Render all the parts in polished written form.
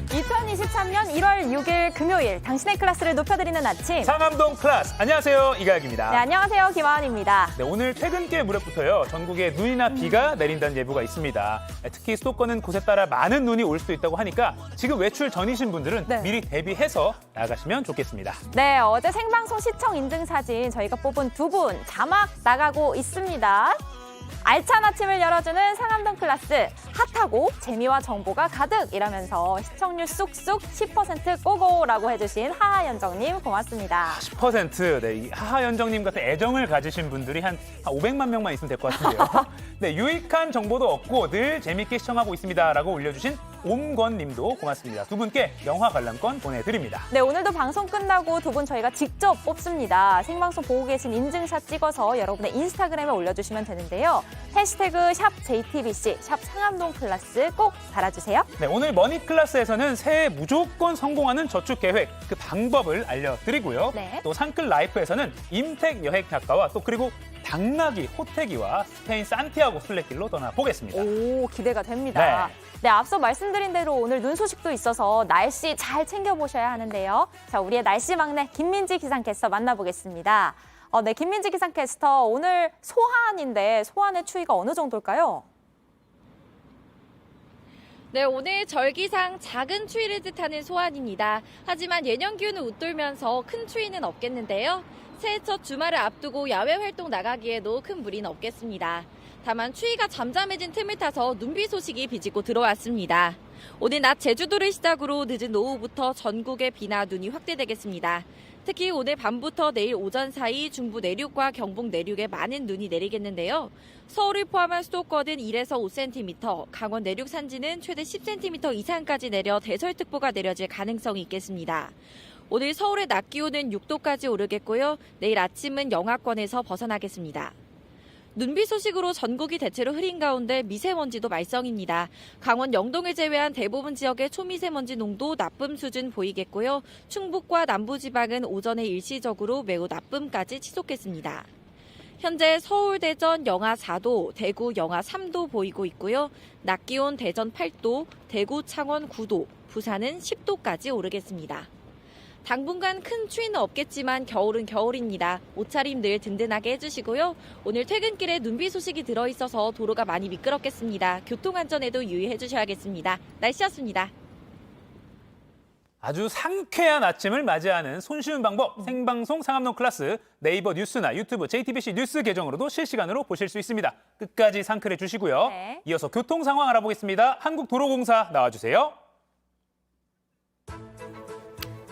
2023년 1월 6일 금요일 당신의 클래스를 높여드리는 아침. 상암동 클래스. 안녕하세요. 이가혁입니다. 네, 안녕하세요. 김하은입니다. 네, 오늘 퇴근길 무렵부터요. 전국에 눈이나 비가 내린다는 예보가 있습니다. 특히 수도권은 곳에 따라 많은 눈이 올 수도 있다고 하니까 지금 외출 전이신 분들은 네. 미리 대비해서 나가시면 좋겠습니다. 네, 어제 생방송 시청 인증 사진 저희가 뽑은 두 분 자막 나가고 있습니다. 알찬 아침을 열어주는 상암동 클래스, 핫하고 재미와 정보가 가득 이러면서 시청률 쑥쑥 10% 꼬고라고 해주신 하하연정님 고맙습니다. 10%. 네, 이 하하연정님 같은 애정을 가지신 분들이 한 500만 명만 있으면 될 것 같은데요. 네, 유익한 정보도 얻고 늘 재밌게 시청하고 있습니다라고 올려주신 옴권님도 고맙습니다. 두 분께 영화 관람권 보내드립니다. 네, 오늘도 방송 끝나고 두 분 저희가 직접 뽑습니다. 생방송 보고 계신 인증샷 찍어서 여러분의 인스타그램에 올려주시면 되는데요. 해시태그 샵 JTBC, 샵 상암동 클래스 꼭 달아주세요. 네, 오늘 머니 클래스에서는 새해 무조건 성공하는 저축 계획, 그 방법을 알려드리고요. 네. 또 상클 라이프에서는 임택 여행 작가와 또 그리고 당나귀 호태기와 스페인 산티아고 순례길로 떠나보겠습니다. 오, 기대가 됩니다. 네, 앞서 말씀드린 대로 오늘 눈 소식도 있어서 날씨 잘 챙겨보셔야 하는데요. 자, 우리의 날씨 막내 김민지 기상캐스터 만나보겠습니다. 네, 김민지 기상캐스터, 오늘 소한인데 소한의 추위가 어느 정도일까요? 네, 오늘 절기상 작은 추위를 뜻하는 소환입니다. 하지만 예년 기온을 웃돌면서 큰 추위는 없겠는데요. 새해 첫 주말을 앞두고 야외 활동 나가기에도 큰 무리는 없겠습니다. 다만 추위가 잠잠해진 틈을 타서 눈비 소식이 비집고 들어왔습니다. 오늘 낮 제주도를 시작으로 늦은 오후부터 전국에 비나 눈이 확대되겠습니다. 특히 오늘 밤부터 내일 오전 사이 중부 내륙과 경북 내륙에 많은 눈이 내리겠는데요. 서울을 포함한 수도권은 1에서 5cm, 강원 내륙 산지는 최대 10cm 이상까지 내려 대설특보가 내려질 가능성이 있겠습니다. 오늘 서울의 낮 기온은 6도까지 오르겠고요. 내일 아침은 영하권에서 벗어나겠습니다. 눈비 소식으로 전국이 대체로 흐린 가운데 미세먼지도 말썽입니다. 강원 영동을 제외한 대부분 지역의 초미세먼지 농도 나쁨 수준 보이겠고요. 충북과 남부지방은 오전에 일시적으로 매우 나쁨까지 치솟겠습니다. 현재 서울, 대전 영하 4도, 대구 영하 3도 보이고 있고요. 낮 기온 대전 8도, 대구, 창원 9도, 부산은 10도까지 오르겠습니다. 당분간 큰 추위는 없겠지만 겨울은 겨울입니다. 옷차림 늘 든든하게 해주시고요. 오늘 퇴근길에 눈비 소식이 들어있어서 도로가 많이 미끄럽겠습니다. 교통안전에도 유의해 주셔야겠습니다. 날씨였습니다. 아주 상쾌한 아침을 맞이하는 손쉬운 방법, 생방송 상암동 클래스, 네이버 뉴스나 유튜브 JTBC 뉴스 계정으로도 실시간으로 보실 수 있습니다. 끝까지 상클해 주시고요. 네. 이어서 교통 상황 알아보겠습니다. 한국도로공사 나와주세요.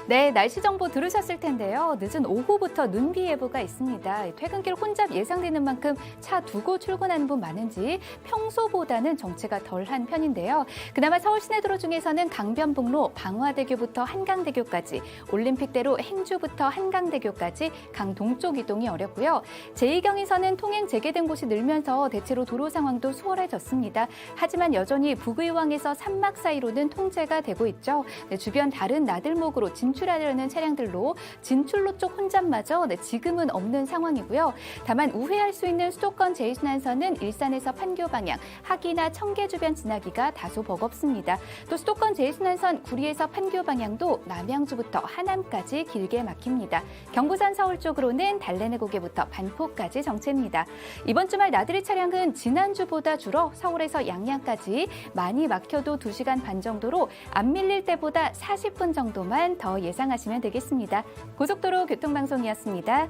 네, 날씨 정보 들으셨을 텐데요. 늦은 오후부터 눈비 예보가 있습니다. 퇴근길 혼잡 예상되는 만큼 차 두고 출근하는 분 많은지 평소보다는 정체가 덜한 편인데요. 그나마 서울 시내도로 중에서는 강변북로 방화대교부터 한강대교까지, 올림픽대로 행주부터 한강대교까지 강동쪽 이동이 어렵고요. 제2경인선은 통행 재개된 곳이 늘면서 대체로 도로 상황도 수월해졌습니다. 하지만 여전히 북의왕에서 산막 사이로는 통제가 되고 있죠. 네, 주변 다른 나들목으로 진출하려는 차량들로 진출로 쪽 혼잡마저 지금은 없는 상황이고요. 다만 우회할 수 있는 수도권 제2순환선은 일산에서 판교 방향, 하기나 청계 주변 지나기가 다소 버겁습니다. 또 수도권 제2순환선 구리에서 판교 방향도 남양주부터 하남까지 길게 막힙니다. 경부선 서울 쪽으로는 달래내 고개부터 반포까지 정체입니다. 이번 주말 나들이 차량은 지난주보다 줄어 서울에서 양양까지 많이 막혀도 2시간 반 정도로 안 밀릴 때보다 40분 정도만 더 예상하시면 되겠습니다. 고속도로 교통방송이었습니다.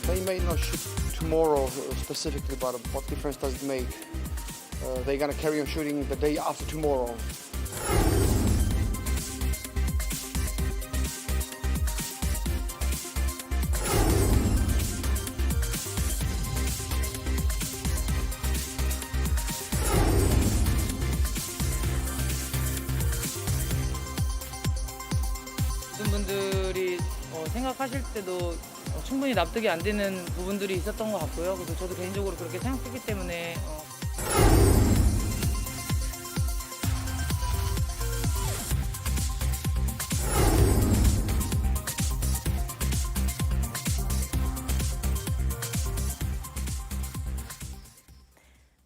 They may not shoot tomorrow specifically, but what difference does it make? They're gonna carry on shooting the day after tomorrow. 모든 분들이 생각하실 때도 충분히 납득이 안 되는 부분들이 있었던 것 같고요. 그래서 저도 개인적으로 그렇게 생각했기 때문에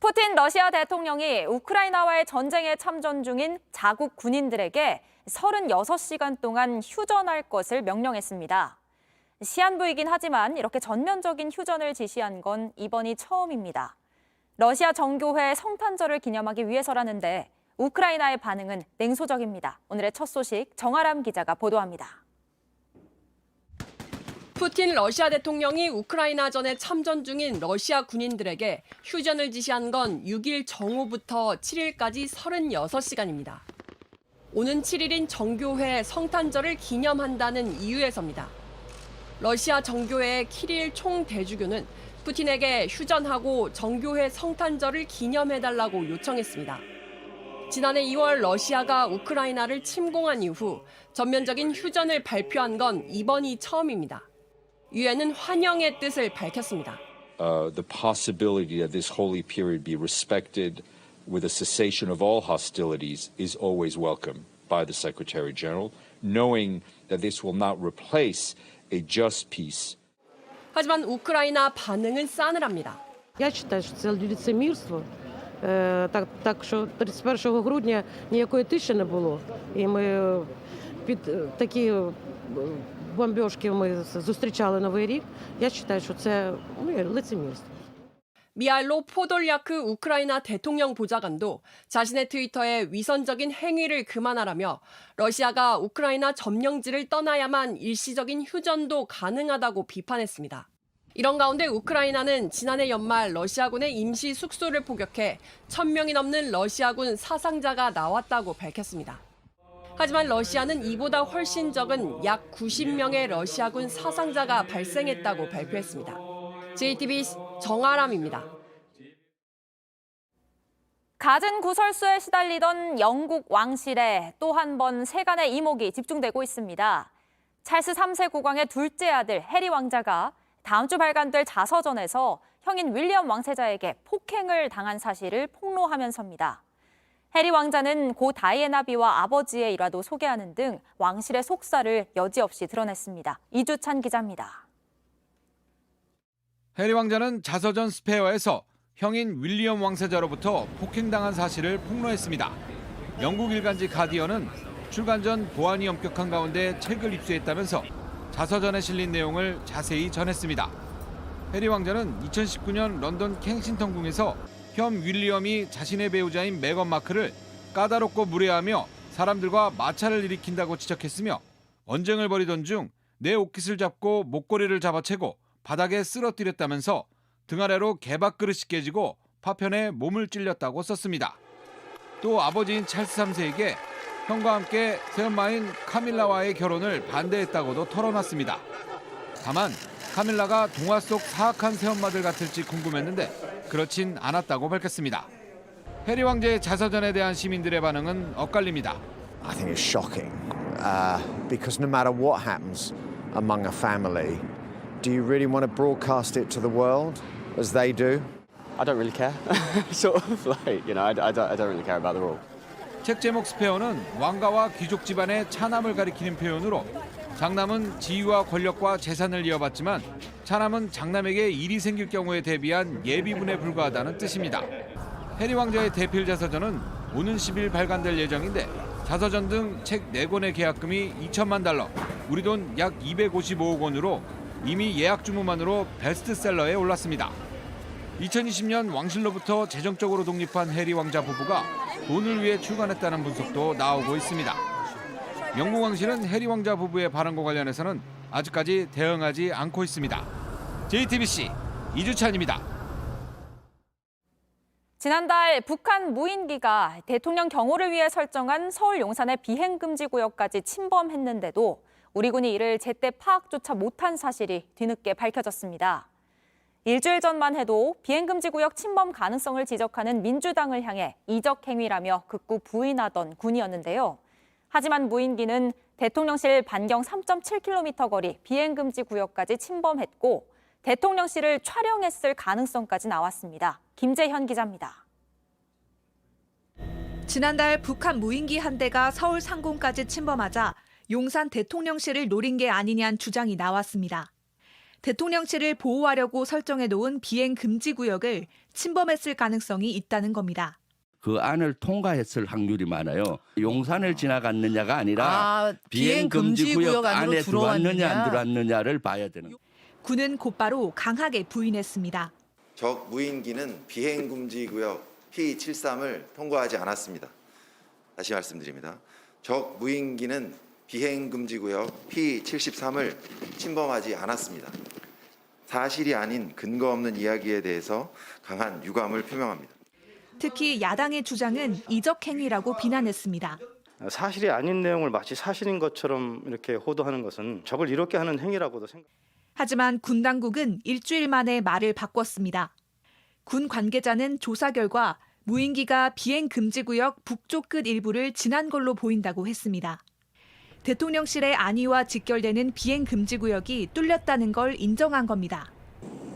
푸틴 러시아 대통령이 우크라이나와의 전쟁에 참전 중인 자국 군인들에게 36시간 동안 휴전할 것을 명령했습니다. 시한부이긴 하지만 이렇게 전면적인 휴전을 지시한 건 이번이 처음입니다. 러시아 정교회 성탄절을 기념하기 위해서라는데 우크라이나의 반응은 냉소적입니다. 오늘의 첫 소식 정아람 기자가 보도합니다. 푸틴 러시아 대통령이 우크라이나전에 참전 중인 러시아 군인들에게 휴전을 지시한 건 6일 정오부터 7일까지 36시간입니다. 오는 7일인 정교회 성탄절을 기념한다는 이유에서입니다. 러시아 정교회의 키릴 총대주교는 푸틴에게 휴전하고 정교회 성탄절을 기념해달라고 요청했습니다. 지난해 2월 러시아가 우크라이나를 침공한 이후 전면적인 휴전을 발표한 건 이번이 처음입니다. 유엔은 환영의 뜻을 밝혔습니다. The possibility that this holy period be respected with a cessation of all hostilities is always welcome by the Secretary General, knowing that this will not replace a just peace. 하지만 우크라이나 반응은 싸늘합니다. Я считаю, що це лицемірство. Так що 31 грудня ніякої тиші не було. І ми під такі бомбьошки ми зустрічали Новий рік. Я вважаю, що це лицемірство. 미하일로 포돌야크 우크라이나 대통령 보좌관도 자신의 트위터에 위선적인 행위를 그만하라며 러시아가 우크라이나 점령지를 떠나야만 일시적인 휴전도 가능하다고 비판했습니다. 이런 가운데 우크라이나는 지난해 연말 러시아군의 임시 숙소를 포격해 1,000명이 넘는 러시아군 사상자가 나왔다고 밝혔습니다. 하지만 러시아는 이보다 훨씬 적은 약 90명의 러시아군 사상자가 발생했다고 발표했습니다. JTBC 정아람입니다. 갖은 구설수에 시달리던 영국 왕실에 또 한 번 세간의 이목이 집중되고 있습니다. 찰스 3세 국왕의 둘째 아들 해리 왕자가 다음 주 발간될 자서전에서 형인 윌리엄 왕세자에게 폭행을 당한 사실을 폭로하면서입니다. 해리 왕자는 고 다이애나비와 아버지의 일화도 소개하는 등 왕실의 속사를 여지없이 드러냈습니다. 이주찬 기자입니다. 해리 왕자는 자서전 스페어에서 형인 윌리엄 왕세자로부터 폭행당한 사실을 폭로했습니다. 영국 일간지 가디언은 출간 전 보안이 엄격한 가운데 책을 입수했다면서 자서전에 실린 내용을 자세히 전했습니다. 해리 왕자는 2019년 런던 켄싱턴 궁에서 현 윌리엄이 자신의 배우자인 메건 마크를 까다롭고 무례하며 사람들과 마찰을 일으킨다고 지적했으며 언쟁을 벌이던 중 내 옷깃을 잡고 목걸이를 잡아채고 바닥에 쓰러뜨렸다면서 등 아래로 개밥 그릇이 깨지고 파편에 몸을 찔렸다고 썼습니다. 또 아버지인 찰스 3세에게 형과 함께 새엄마인 카밀라와의 결혼을 반대했다고도 털어놨습니다. 다만 카밀라가 동화 속 사악한 새엄마들 같을지 궁금했는데 그렇진 않았다고 밝혔습니다. 해리 왕자의 자서전에 대한 시민들의 반응은 엇갈립니다. I think it's shocking because no matter what happens among a family, do you really want to broadcast it to the world as they do? I don't really care. Sort of like, you know, I don't really care about the rule. 책 제목 스페어는 왕가와 귀족 집안의 차남을 가리키는 표현으로 장남은 지위와 권력과 재산을 이어받지만 차남은 장남에게 일이 생길 경우에 대비한 예비군에 불과하다는 뜻입니다. 해리 왕자의 대필 자서전은 오는 10일 발간될 예정인데 자서전 등 책 4권의 계약금이 $2,000만, 우리 돈 약 255억 원으로 이미 예약 주문만으로 베스트셀러에 올랐습니다. 2020년 왕실로부터 재정적으로 독립한 해리 왕자 부부가 돈을 위해 출간했다는 분석도 나오고 있습니다. 영국 왕실은 해리 왕자 부부의 발언과 관련해서는 아직까지 대응하지 않고 있습니다. JTBC 이주찬입니다. 지난달 북한 무인기가 대통령 경호를 위해 설정한 서울 용산의 비행금지 구역까지 침범했는데도 우리 군이 이를 제때 파악조차 못한 사실이 뒤늦게 밝혀졌습니다. 일주일 전만 해도 비행금지 구역 침범 가능성을 지적하는 민주당을 향해 이적 행위라며 극구 부인하던 군이었는데요. 하지만 무인기는 대통령실 반경 3.7km 거리 비행금지 구역까지 침범했고 대통령실을 촬영했을 가능성까지 나왔습니다. 김재현 기자입니다. 지난달 북한 무인기 한 대가 서울 상공까지 침범하자 용산 대통령실을 노린 게 아니냐는 주장이 나왔습니다. 대통령실을 보호하려고 설정해 놓은 비행 금지 구역을 침범했을 가능성이 있다는 겁니다. 그 안을 통과했을 확률이 많아요. 용산을 지나갔느냐가 아니라 비행 금지 구역 안에 들어왔느냐 안 들어왔느냐를 봐야 되는 거예요. 군은 곧바로 강하게 부인했습니다. 적 무인기는 비행 금지 구역 P73을 통과하지 않았습니다. 다시 말씀드립니다. 적 무인기는 비행 금지 구역 P73을 침범하지 않았습니다. 사실이 아닌 근거 없는 이야기에 대해서 강한 유감을 표명합니다. 특히 야당의 주장은 이적 행위라고 비난했습니다. 사실이 아닌 내용을 마치 사실인 것처럼 이렇게 호도하는 것은 적을 이롭게 하는 행위라고도 생각합니다. 하지만 군 당국은 일주일 만에 말을 바꿨습니다. 군 관계자는 조사 결과 무인기가 비행 금지 구역 북쪽 끝 일부를 지난 걸로 보인다고 했습니다. 대통령실의 안위와 직결되는 비행 금지 구역이 뚫렸다는 걸 인정한 겁니다.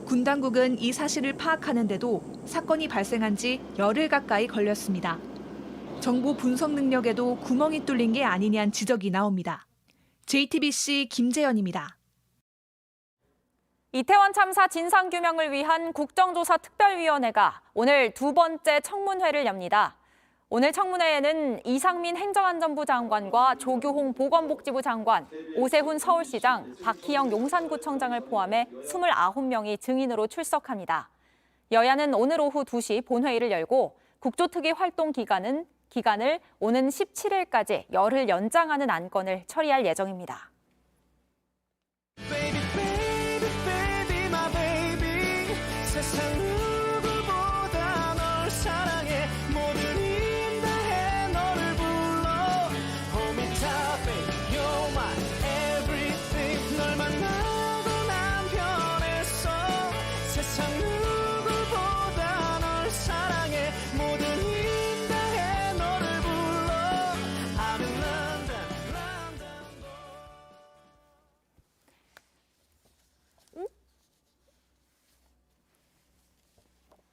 군 당국은 이 사실을 파악하는데도 사건이 발생한 지 열흘 가까이 걸렸습니다. 정보 분석 능력에도 구멍이 뚫린 게 아니냐는 지적이 나옵니다. JTBC 김재현입니다. 이태원 참사 진상규명을 위한 국정조사특별위원회가 오늘 두 번째 청문회를 엽니다. 오늘 청문회에는 이상민 행정안전부 장관과 조규홍 보건복지부 장관, 오세훈 서울시장, 박희영 용산구청장을 포함해 29명이 증인으로 출석합니다. 여야는 오늘 오후 2시 본회의를 열고 국조특위 활동 기간을 오는 17일까지 열흘 연장하는 안건을 처리할 예정입니다.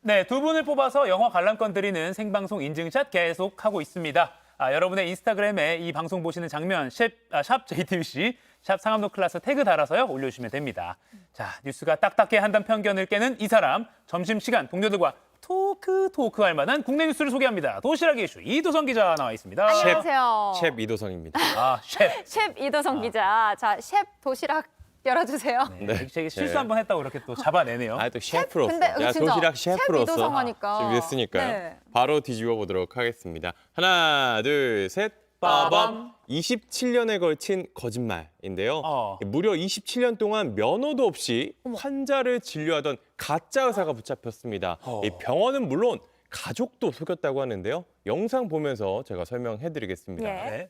네, 두 분을 뽑아서 영화 관람권 드리는 생방송 인증샷 계속하고 있습니다. 여러분의 인스타그램에 이 방송 보시는 장면 샵 JTBC, 샵 상암동 클라스 태그 달아서요 올려주시면 됩니다. 자, 뉴스가 딱딱해 한단 편견을 깨는 이 사람, 점심시간 동료들과 토크할 만한 국내 뉴스를 소개합니다. 도시락 이슈 이도성 기자 나와 있습니다. 안녕하세요. 셰프 이도성입니다. 셰프 이도성 기자. 자, 셰프 도시락 열어주세요. 네. 제가 실수 한번 했다고 이렇게 또 잡아내네요. 또 셰프로서, 근데 야, 진짜 도시락 셰프로서 이도성 하니까. 준비했으니까요. 네. 바로 뒤집어 보도록 하겠습니다. 하나, 둘, 셋. 빠밤. 27년에 걸친 거짓말인데요. 무려 27년 동안 면허도 없이 환자를 진료하던 가짜 의사가 붙잡혔습니다. 이 병원은 물론 가족도 속였다고 하는데요. 영상 보면서 제가 설명해드리겠습니다. 예.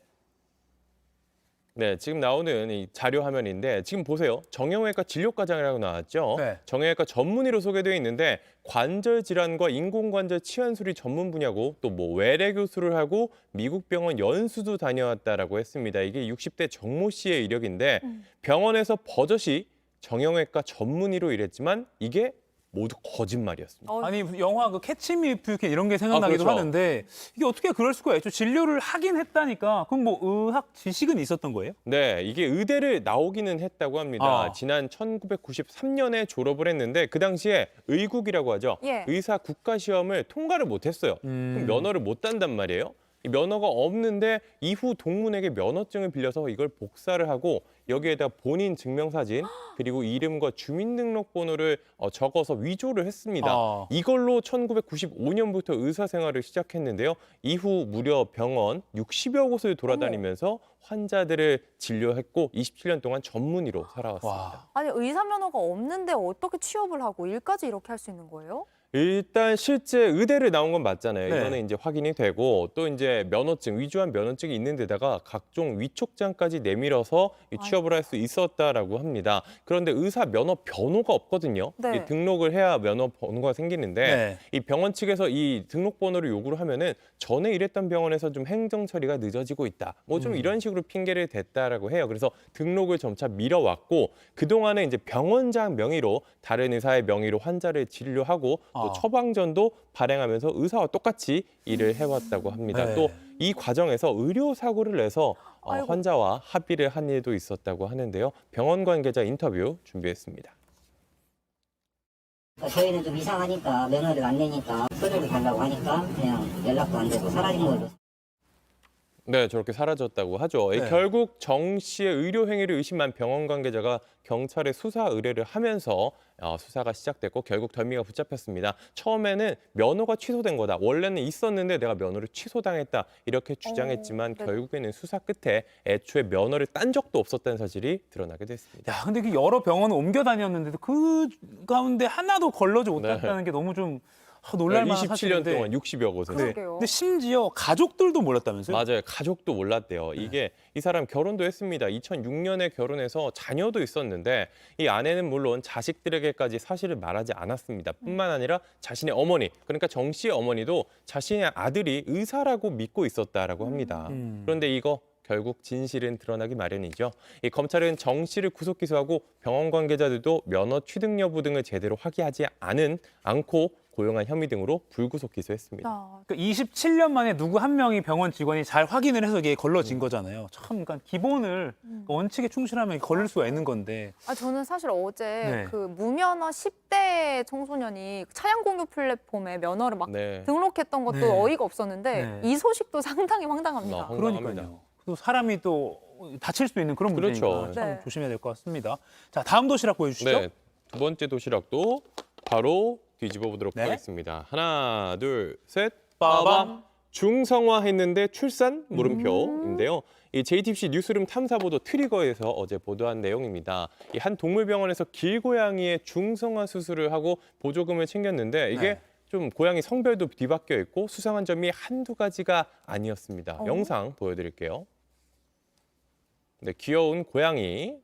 네, 지금 나오는 이 자료 화면인데 지금 보세요. 정형외과 진료과장이라고 나왔죠. 네. 정형외과 전문의로 소개되어 있는데 관절 질환과 인공관절 치환술이 전문 분야고 또 뭐 외래 교수를 하고 미국 병원 연수도 다녀왔다라고 했습니다. 이게 60대 정모 씨의 이력인데 병원에서 버젓이 정형외과 전문의로 일했지만 이게 모두 거짓말이었습니다. 아니 영화 그 캐치미 이프 캔 이런 게 생각나기도 그렇죠. 하는데 이게 어떻게 그럴 수가 있죠? 진료를 하긴 했다니까. 그럼 뭐 의학 지식은 있었던 거예요? 네, 이게 의대를 나오기는 했다고 합니다. 지난 1993년에 졸업을 했는데 그 당시에 의국이라고 하죠. 예. 의사 국가시험을 통과를 못했어요. 그럼 면허를 못 딴단 말이에요. 이 면허가 없는데 이후 동문에게 면허증을 빌려서 이걸 복사를 하고 여기에다 본인 증명사진 그리고 이름과 주민등록번호를 적어서 위조를 했습니다. 이걸로 1995년부터 의사 생활을 시작했는데요. 이후 무려 병원 60여 곳을 돌아다니면서 환자들을 진료했고 27년 동안 전문의로 살아왔습니다. 아니 의사 면허가 없는데 어떻게 취업을 하고 일까지 이렇게 할 수 있는 거예요? 일단 실제 의대를 나온 건 맞잖아요. 네. 이거는 이제 확인이 되고 또 이제 면허증, 위조한 면허증이 있는 데다가 각종 위촉장까지 내밀어서 이 취업을 할 수 있었다라고 합니다. 그런데 의사 면허 번호가 없거든요. 네. 이 등록을 해야 면허 번호가 생기는데 네. 이 병원 측에서 이 등록 번호를 요구를 하면은 전에 일했던 병원에서 좀 행정 처리가 늦어지고 있다. 뭐 좀 이런 식으로 핑계를 댔다라고 해요. 그래서 등록을 점차 미뤄왔고 그동안에 이제 병원장 명의로 다른 의사의 명의로 환자를 진료하고 또 처방전도 발행하면서 의사와 똑같이 일을 해왔다고 합니다. 네. 또 이 과정에서 의료 사고를 내서 환자와 합의를 한 일도 있었다고 하는데요. 병원 관계자 인터뷰 준비했습니다. 저희는 좀 이상하니까 면허를 안 내니까 서류를 달라고 하니까 그냥 연락도 안 되고 사라진 걸로. 네, 저렇게 사라졌다고 하죠. 네. 결국 정 씨의 의료 행위를 의심한 병원 관계자가 경찰에 수사 의뢰를 하면서 수사가 시작됐고 결국 덜미가 붙잡혔습니다. 처음에는 면허가 취소된 거다. 원래는 있었는데 내가 면허를 취소당했다. 이렇게 주장했지만 네. 결국에는 수사 끝에 애초에 면허를 딴 적도 없었다는 사실이 드러나게 됐습니다. 야, 근데 그 여러 병원을 옮겨 다녔는데도 그 가운데 하나도 걸러지 못했다는 네. 게 너무 좀 놀랄만한 27년 사실인데. 동안 60여 곳에서. 네. 근데 심지어 가족들도 몰랐다면서요? 맞아요. 가족도 몰랐대요. 이게 이 사람 결혼도 했습니다. 2006년에 결혼해서 자녀도 있었는데 이 아내는 물론 자식들에게까지 사실을 말하지 않았습니다. 뿐만 아니라 자신의 어머니, 그러니까 정 씨의 어머니도 자신의 아들이 의사라고 믿고 있었다라고 합니다. 그런데 이거 결국 진실은 드러나기 마련이죠. 이 검찰은 정 씨를 구속 기소하고 병원 관계자들도 면허 취득 여부 등을 제대로 확인하지 않고 고용한 혐의 등으로 불구속 기소했습니다. 그러니까 27년 만에 누구 한 명이 병원 직원이 잘 확인을 해서 이게 걸러진 거잖아요. 참, 그러니까 기본을 원칙에 충실하면 걸릴 수가 있는 건데. 저는 사실 어제 네. 그 무면허 10대 청소년이 차량 공유 플랫폼에 면허를 막 네. 등록했던 것도 네. 어이가 없었는데 네. 이 소식도 상당히 황당합니다. 그러니까요. 또 사람이 또 다칠 수도 있는 그런 문제니까 그렇죠. 참 네. 조심해야 될 것 같습니다. 자, 다음 도시락 보여주시죠. 네, 두 번째 도시락도 바로 뒤집어 보도록 네. 하겠습니다. 하나, 둘, 셋. 빠밤. 중성화했는데 출산? 물음표인데요. 이 JTBC 뉴스룸 탐사보도 트리거에서 어제 보도한 내용입니다. 이 한 동물병원에서 길고양이의 중성화 수술을 하고 보조금을 챙겼는데 이게 네. 좀 고양이 성별도 뒤바뀌어 있고 수상한 점이 한두 가지가 아니었습니다. 영상 보여드릴게요. 네, 귀여운 고양이.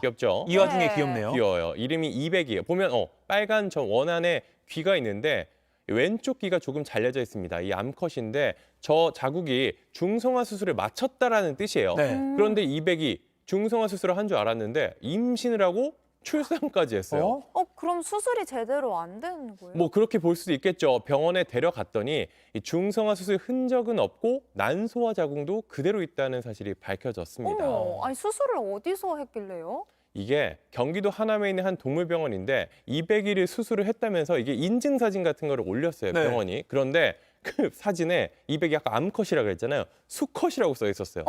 귀엽죠? 이 와중에 귀엽네요. 귀여워요. 이름이 200이에요. 보면 빨간 점 원안에 귀가 있는데 왼쪽 귀가 조금 잘려져 있습니다. 이 암컷인데 저 자국이 중성화 수술을 마쳤다라는 뜻이에요. 네. 그런데 200이 중성화 수술을 한 줄 알았는데 임신을 하고 출산까지 했어요. 그럼 수술이 제대로 안 된 거예요? 뭐 그렇게 볼 수도 있겠죠. 병원에 데려갔더니 이 중성화 수술 흔적은 없고 난소화 자궁도 그대로 있다는 사실이 밝혀졌습니다. 아니 수술을 어디서 했길래요? 이게 경기도 하남에 있는 한 동물병원인데 200일을 수술을 했다면서 이게 인증사진 같은 거를 올렸어요, 네. 병원이. 그런데 그 사진에 200이 아까 암컷이라고 그랬잖아요. 수컷이라고 써 있었어요.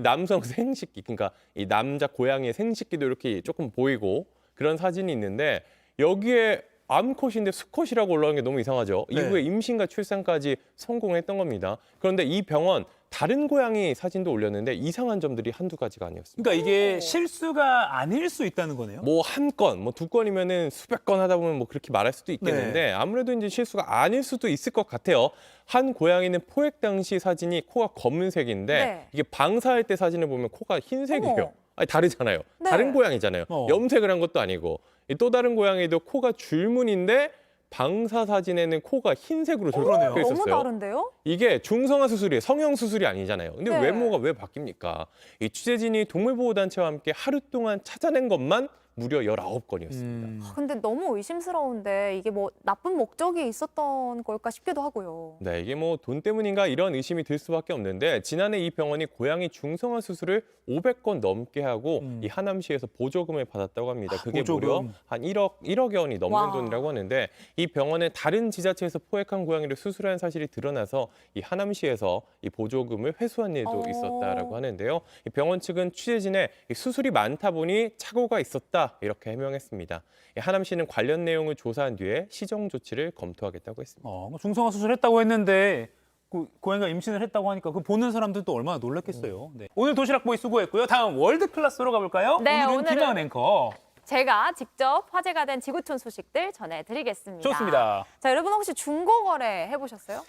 남성 생식기, 그러니까 이 남자 고양이의 생식기도 이렇게 조금 보이고 그런 사진이 있는데 여기에 암컷인데 수컷이라고 올라온 게 너무 이상하죠. 네. 이후에 임신과 출산까지 성공했던 겁니다. 그런데 이 병원 다른 고양이 사진도 올렸는데 이상한 점들이 한두 가지가 아니었습니다. 그러니까 이게 실수가 아닐 수 있다는 거네요. 뭐 한 건, 뭐 두 건이면은 수백 건 하다 보면 뭐 그렇게 말할 수도 있겠는데 아무래도 이제 실수가 아닐 수도 있을 것 같아요. 한 고양이는 포획 당시 사진이 코가 검은색인데 네. 이게 방사할 때 사진을 보면 코가 흰색이에요. 어머. 아니 다르잖아요. 네. 다른 고양이잖아요. 염색을 한 것도 아니고 또 다른 고양이도 코가 줄무늬인데 방사 사진에는 코가 흰색으로 저렇게 너무 있었어요. 다른데요? 이게 중성화 수술이에요. 성형 수술이 아니잖아요. 근데 네. 외모가 왜 바뀝니까? 이 취재진이 동물보호단체와 함께 하루 동안 찾아낸 것만 무려 19건이었습니다. 근데 너무 의심스러운데 이게 뭐 나쁜 목적이 있었던 걸까 싶기도 하고요. 네, 이게 뭐 돈 때문인가 이런 의심이 들 수밖에 없는데 지난해 이 병원이 고양이 중성화 수술을 500건 넘게 하고 이 하남시에서 보조금을 받았다고 합니다. 그게 보조금. 무려 한 1억여 원이 넘는 와. 돈이라고 하는데 이 병원은 다른 지자체에서 포획한 고양이를 수술한 사실이 드러나서 이 하남시에서 이 보조금을 회수한 일도 있었다라고 하는데요. 이 병원 측은 취재진에 이 수술이 많다 보니 착오가 있었다 이렇게 해명했습니다. 이 하남시는 관련 내용을 조사한 뒤에 시정 조치를 검토하겠다고 했습니다. 중성화 수술했다고 했는데 그 고양이가 임신을 했다고 하니까 그 보는 사람들도 얼마나 놀랐겠어요. 네. 오늘 도시락 보이 수고했고요. 다음 월드 클래스로 가볼까요? 네, 오늘은 오늘은 김하은 앵커. 제가 직접 화제가 된 지구촌 소식들 전해드리겠습니다. 좋습니다. 자, 여러분 혹시 중고거래 해보셨어요?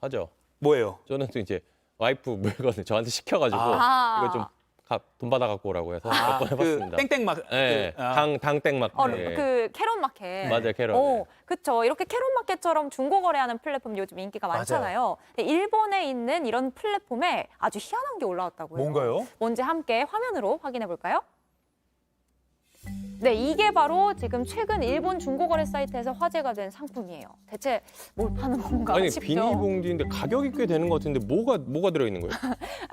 하죠. 뭐예요? 저는 또 이제 와이프 물건을 저한테 시켜가지고 이거 좀 돈 받아 갖고 오라고 해서 몇 번 해봤습니다. 땡땡 마켓. 네, 당땡 마켓. 그 캐럿 마켓. 맞아요, 캐럿. 그렇죠. 이렇게 캐럿 마켓처럼 중고거래하는 플랫폼 요즘 인기가 많잖아요. 근데 일본에 있는 이런 플랫폼에 아주 희한한 게 올라왔다고요. 뭔가요? 뭔지 함께 화면으로 확인해 볼까요? 네, 이게 바로 지금 최근 일본 중고거래 사이트에서 화제가 된 상품이에요. 대체 뭘 파는 건가 아니 싶죠. 비닐봉지인데 가격이 꽤 되는 것 같은데 뭐가 들어있는 거예요?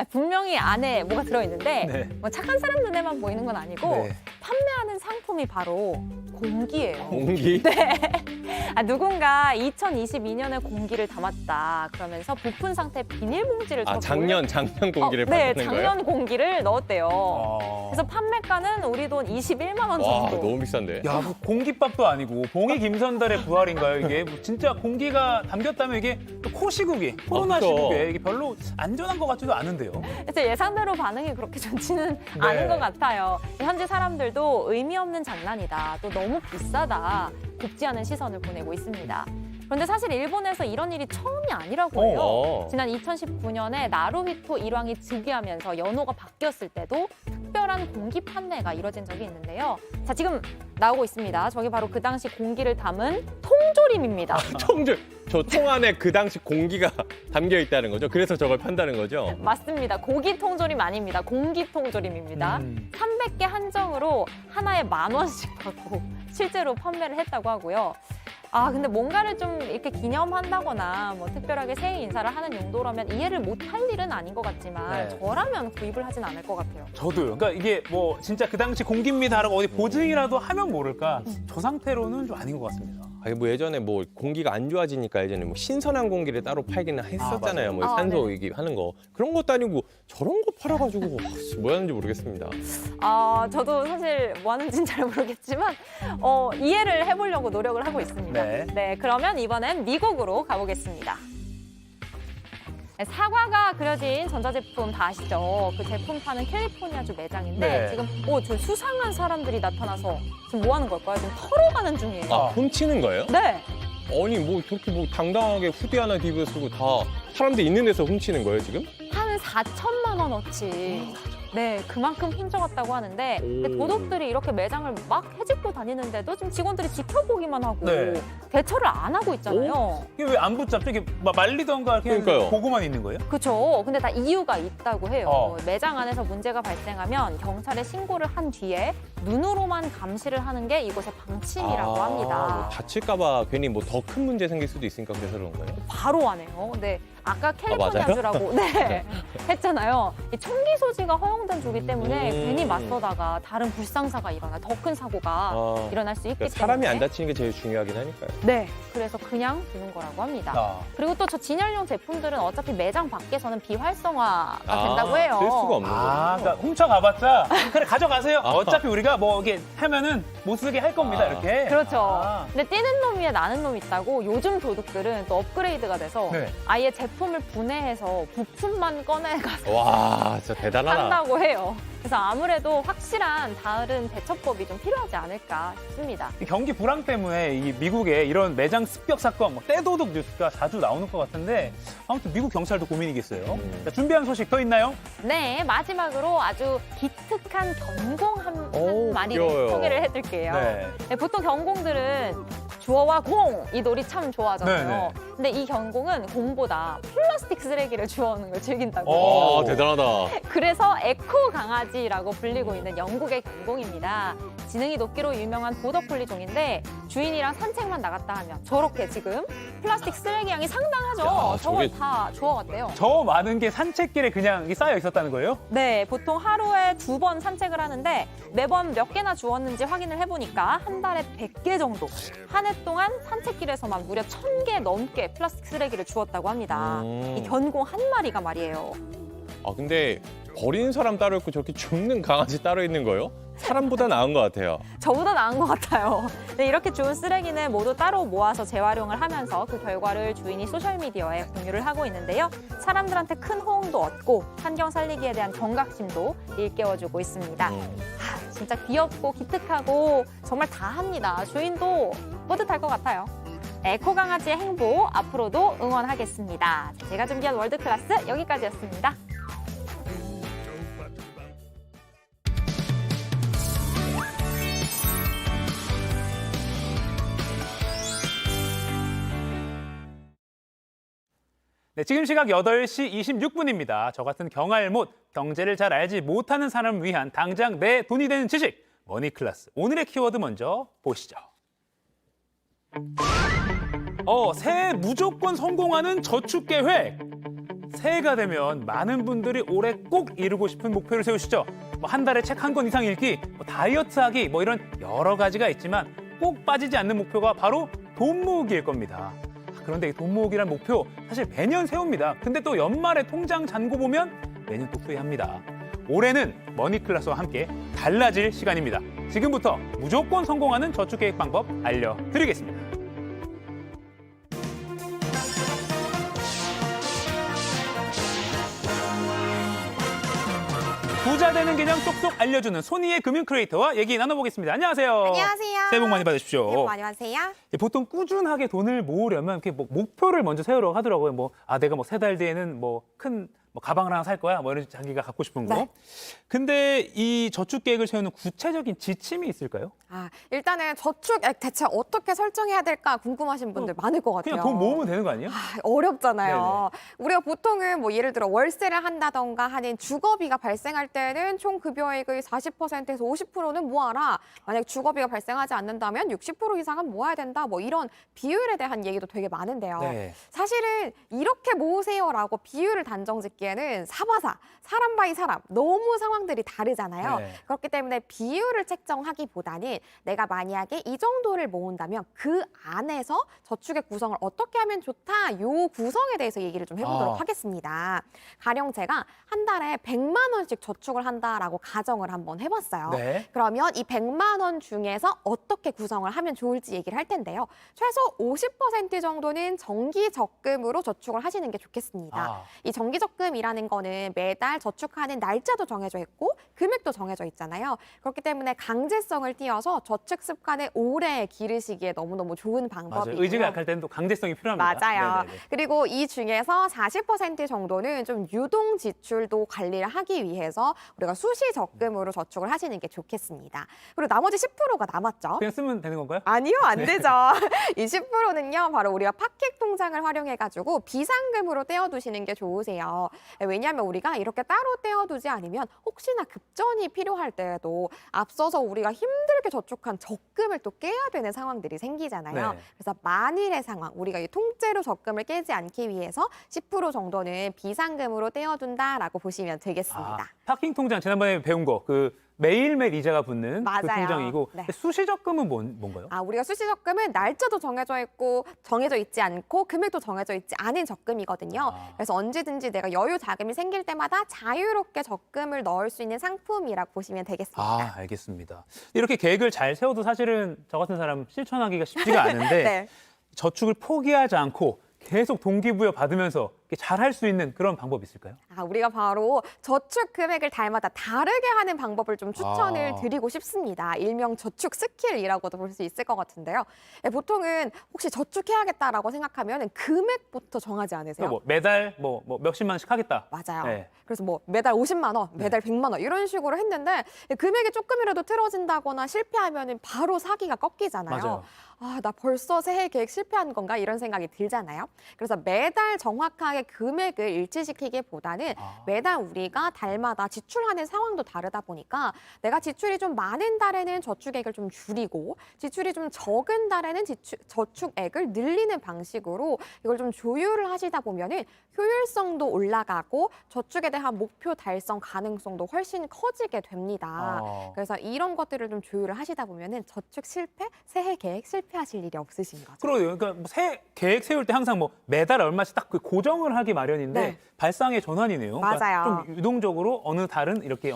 분명히 안에 뭐가 들어있는데 네. 뭐 착한 사람 눈에만 보이는 건 아니고 네. 판매하는 하는 상품이 바로 공기예요. 공기? 네. 누군가 2022년에 공기를 담았다 그러면서 부푼 상태 비닐봉지를 작년 공기를 네, 받는 거예요? 작년 공기를 넣었대요. 그래서 판매가는 우리 돈 21만 원 와, 정도. 너무 비싼데. 야, 뭐 공깃밥도 아니고 봉이 김선달의 부활인가요 이게? 뭐 진짜 공기가 담겼다면 이게 또 코시국이 코로나 그렇죠. 시국에 이게 별로 안전한 것 같지도 않은데요. 그래서 예상대로 반응이 그렇게 좋지는 않은 것 같아요. 현지 사람들도 의미 없는 장난이다. 또 너무 비싸다. 곱지 않은 시선을 보내고 있습니다. 그런데 사실 일본에서 이런 일이 처음이 아니라고 해요. 지난 2019년에 나루히토 일왕이 즉위하면서 연호가 바뀌었을 때도 특별한 공기 판매가 이뤄진 적이 있는데요. 자, 지금 나오고 있습니다. 저게 바로 그 당시 공기를 담은 통조림입니다. 통조림. 저 통 안에 그 당시 공기가 담겨 있다는 거죠? 그래서 저걸 판다는 거죠? 맞습니다. 고기 통조림 아닙니다. 공기 통조림입니다. 300개 한정으로 하나에 10,000원씩 받고 실제로 판매를 했다고 하고요. 근데 뭔가를 좀 이렇게 기념한다거나 뭐 특별하게 새해 인사를 하는 용도라면 이해를 못할 일은 아닌 것 같지만 네. 저라면 구입을 하진 않을 것 같아요. 저도요. 그러니까 이게 뭐 진짜 그 당시 공기입니다라고 어디 보증이라도 하면 모를까 저 상태로는 좀 아닌 것 같습니다. 아니 뭐 예전에 뭐 공기가 안 좋아지니까 예전에 뭐 신선한 공기를 따로 팔기는 했었잖아요. 뭐 산소 네. 이기 하는 거 그런 것도 아니고 저런 거 팔아가지고 뭐 하는지 모르겠습니다. 저도 사실 뭐 하는지는 잘 모르겠지만 이해를 해보려고 노력을 하고 있습니다. 네. 그러면 이번엔 미국으로 가보겠습니다. 네, 사과가 그려진 전자제품 다 아시죠? 그 제품 파는 캘리포니아주 매장인데 네. 지금 저 수상한 사람들이 나타나서 지금 뭐 하는 걸까요? 지금 털어가는 중이에요. 훔치는 거예요? 네. 아니 뭐 저렇게 뭐 당당하게 후디 하나 뒤집어 쓰고 다 사람들 있는 데서 훔치는 거예요 지금? 한 4천만 원어치. 네, 그만큼 훔쳐갔다고 하는데 근데 도둑들이 이렇게 매장을 막 헤집고 다니는데도 지금 직원들이 지켜보기만 하고 네. 대처를 안 하고 있잖아요. 이게 왜 안 붙잡죠? 이게 막 말리던가 그냥 그러니까요. 보고만 있는 거예요? 그렇죠. 근데 다 이유가 있다고 해요. 매장 안에서 문제가 발생하면 경찰에 신고를 한 뒤에 눈으로만 감시를 하는 게 이곳의 방침이라고 합니다. 뭐 다칠까봐 괜히 뭐 더 큰 문제 생길 수도 있으니까 그래서 그런 거예요? 바로 안 해요. 근데 아까 맞아요? 캘리포니아주라고 했잖아요. 이 총기 소지가 허용된 주기 때문에 괜히 맞서다가 다른 불상사가 일어나 더 큰 사고가 일어날 수 있기 그러니까 사람이 때문에 안 다치는 게 제일 중요하긴 하니까요. 네, 그래서 그냥 두는 거라고 합니다. 그리고 또 저 진열용 제품들은 어차피 매장 밖에서는 비활성화가 된다고 해요. 쓸 수가 없는 거예요. 그러니까 훔쳐가봤자 그래 가져가세요. 어차피 우리가 뭐 이게 하면은 못 쓰게 할 겁니다. 이렇게. 그렇죠. 근데 뛰는 놈 위에 나는 놈 있다고 요즘 도둑들은 또 업그레이드가 돼서 아예 제품을 분해해서 부품만 꺼내가서 와, 진짜 대단하다. 한다고 해요. 그래서 아무래도 확실한 다른 대처법이 좀 필요하지 않을까 싶습니다. 이 경기 불황 때문에 이 미국의 이런 매장 습격 사건, 뭐 떼도둑 뉴스가 자주 나오는 것 같은데 아무튼 미국 경찰도 고민이겠어요. 자, 준비한 소식 더 있나요? 네, 마지막으로 아주 기특한 경공 한 마리 귀여워요. 소개를 해드릴게요. 네. 보통 경공들은 주어와 공, 이 놀이 참 좋아하잖아요. 네네. 근데 이 경공은 공보다 플라스틱 쓰레기를 주워오는 걸 즐긴다고. 아, 대단하다. 그래서 에코 강아지라고 불리고 있는 영국의 경공입니다. 지능이 높기로 유명한 보더콜리 종인데 주인이랑 산책만 나갔다 하면 저렇게 지금 플라스틱 쓰레기 양이 상당하죠. 야, 저걸 저게- 다 주워갔대요. 저 많은 게 산책길에 그냥 쌓여 있었다는 거예요? 네, 보통 하루에 2번 산책을 하는데 매번 몇 개나 주웠는지 확인을 해보니까 한 달에 100개 정도. 한 해 동안 산책길에서만 무려 1,000개 넘게 플라스틱 쓰레기를 주웠다고 합니다. 이 견공 한 마리가 말이에요. 아 근데 버린 사람 따로 있고 저렇게 죽는 강아지 따로 있는 거예요? 사람보다 나은 것 같아요. 저보다 나은 것 같아요. 네, 이렇게 주운 쓰레기는 모두 따로 모아서 재활용을 하면서 그 결과를 주인이 소셜미디어에 공유를 하고 있는데요. 사람들한테 큰 호응도 얻고 환경 살리기에 대한 경각심도 일깨워주고 있습니다. 진짜 귀엽고 기특하고 정말 다 합니다. 주인도 뿌듯할 것 같아요. 에코 강아지의 행복 앞으로도 응원하겠습니다. 제가 준비한 월드클래스 여기까지였습니다. 네, 지금 시각 8시 26분입니다. 저 같은 경알못, 경제를 잘 알지 못하는 사람을 위한 당장 내 돈이 되는 지식, 머니클래스. 오늘의 키워드 먼저 보시죠. 새해 무조건 성공하는 저축계획. 새해가 되면 많은 분들이 올해 꼭 이루고 싶은 목표를 세우시죠. 뭐 한 달에 책 한 권 이상 읽기, 뭐 다이어트하기, 뭐 이런 여러 가지가 있지만 꼭 빠지지 않는 목표가 바로 돈 모으기일 겁니다. 그런데 이 돈 모으기란 목표 사실 매년 세웁니다. 근데 또 연말에 통장 잔고 보면 매년 또 후회합니다. 올해는 머니클래스와 함께 달라질 시간입니다. 지금부터 무조건 성공하는 저축계획 방법 알려드리겠습니다. 부자 되는 개념 쏙쏙 알려주는 손희의 금융 크리에이터와 얘기 나눠보겠습니다. 안녕하세요. 안녕하세요. 새해 복 많이 받으십시오. 새해 복 많이 받으세요. 보통 꾸준하게 돈을 모으려면 이렇게 뭐 목표를 먼저 세우라고 하더라고요. 뭐 내가 뭐 3달 뒤에는 뭐 큰 가방을 하나 살 거야. 뭐 이런 자기가 갖고 싶은 거. 네. 근데 이 저축 계획을 세우는 구체적인 지침이 있을까요? 일단은 저축액 대체 어떻게 설정해야 될까 궁금하신 분들 많을 것 같아요. 그냥 돈 모으면 되는 거 아니에요? 어렵잖아요. 우리가 보통은 뭐 예를 들어 월세를 한다던가 하는 주거비가 발생할 때는 총 급여액의 40%에서 50%는 모아라. 만약 주거비가 발생하지 않는다면 60% 이상은 모아야 된다. 뭐 이런 비율에 대한 얘기도 되게 많은데요. 네. 사실은 이렇게 모으세요라고 비율을 단정 짓기에는 사바사, 사람 바이 사람 너무 상황들이 다르잖아요. 네. 그렇기 때문에 비율을 책정하기보다는 내가 만약에 이 정도를 모은다면 그 안에서 저축의 구성을 어떻게 하면 좋다, 요 구성에 대해서 얘기를 좀 해보도록 하겠습니다. 가령 제가 한 달에 100만 원씩 저축을 한다라고 가정을 한번 해봤어요. 네. 그러면 이 100만 원 중에서 어떻게 구성을 하면 좋을지 얘기를 할 텐데요. 최소 50% 정도는 정기 적금으로 저축을 하시는 게 좋겠습니다. 이 정기 적금이라는 거는 매달 저축하는 날짜도 정해져 있고 금액도 정해져 있잖아요. 그렇기 때문에 강제성을 띄어서 저축 습관을 오래 기르시기에 너무너무 좋은 방법이고요. 맞아요. 의지가 약할 때는 또 강제성이 필요합니다. 맞아요. 네네네. 그리고 이 중에서 40% 정도는 좀 유동 지출도 관리를 하기 위해서 우리가 수시 적금으로 저축을 하시는 게 좋겠습니다. 그리고 나머지 10%가 남았죠. 그냥 쓰면 되는 건가요? 아니요, 안 되죠. 이 10%는요, 바로 우리가 팟캐 통장을 활용해가지고 비상금으로 떼어두시는 게 좋으세요. 왜냐하면 우리가 이렇게 따로 떼어두지 않으면 혹시나 급전이 필요할 때에도 앞서서 우리가 힘들게 저축한 적금을 또 깨야 되는 상황들이 생기잖아요. 네. 그래서 만일의 상황, 우리가 이 통째로 적금을 깨지 않기 위해서 10% 정도는 비상금으로 떼어둔다라고 보시면 되겠습니다. 파킹 통장 지난번에 배운 거 매일매일 이자가 붙는 그 맞아요. 통장이고 네. 수시 적금은 뭔가요? 우리가 수시 적금은 날짜도 정해져 있고 정해져 있지 않고 금액도 정해져 있지 않은 적금이거든요. 그래서 언제든지 내가 여유 자금이 생길 때마다 자유롭게 적금을 넣을 수 있는 상품이라고 보시면 되겠습니다. 알겠습니다. 이렇게 계획을 잘 세워도 사실은 저 같은 사람 실천하기가 쉽지가 않은데 네. 저축을 포기하지 않고 계속 동기부여 받으면서 잘 할 수 있는 그런 방법이 있을까요? 우리가 바로 저축 금액을 달마다 다르게 하는 방법을 좀 추천을 드리고 싶습니다. 일명 저축 스킬이라고도 볼 수 있을 것 같은데요. 보통은 혹시 저축해야겠다라고 생각하면 금액부터 정하지 않으세요? 뭐 매달 몇십만 원씩 하겠다. 맞아요. 네. 그래서 뭐 매달 50만 원, 매달 100만 원 이런 식으로 했는데 금액이 조금이라도 틀어진다거나 실패하면 바로 사기가 꺾이잖아요. 맞아요. 나 벌써 새해 계획 실패한 건가 이런 생각이 들잖아요. 그래서 매달 정확하게 금액을 일치시키기보다는 매달 우리가 달마다 지출하는 상황도 다르다 보니까 내가 지출이 좀 많은 달에는 저축액을 좀 줄이고 지출이 좀 적은 달에는 저축액을 늘리는 방식으로 이걸 좀 조율을 하시다 보면은 효율성도 올라가고 저축에 대한 목표 달성 가능성도 훨씬 커지게 됩니다. 그래서 이런 것들을 좀 조율을 하시다 보면은 저축 실패, 새해 계획 실패하실 일이 없으신 거죠. 그러니까 새 계획 세울 때 항상 매달 얼마씩 딱 고정을 하기 마련인데 네. 발상의 전환이네요. 맞아요. 그러니까 좀 유동적으로 어느 달은 이렇게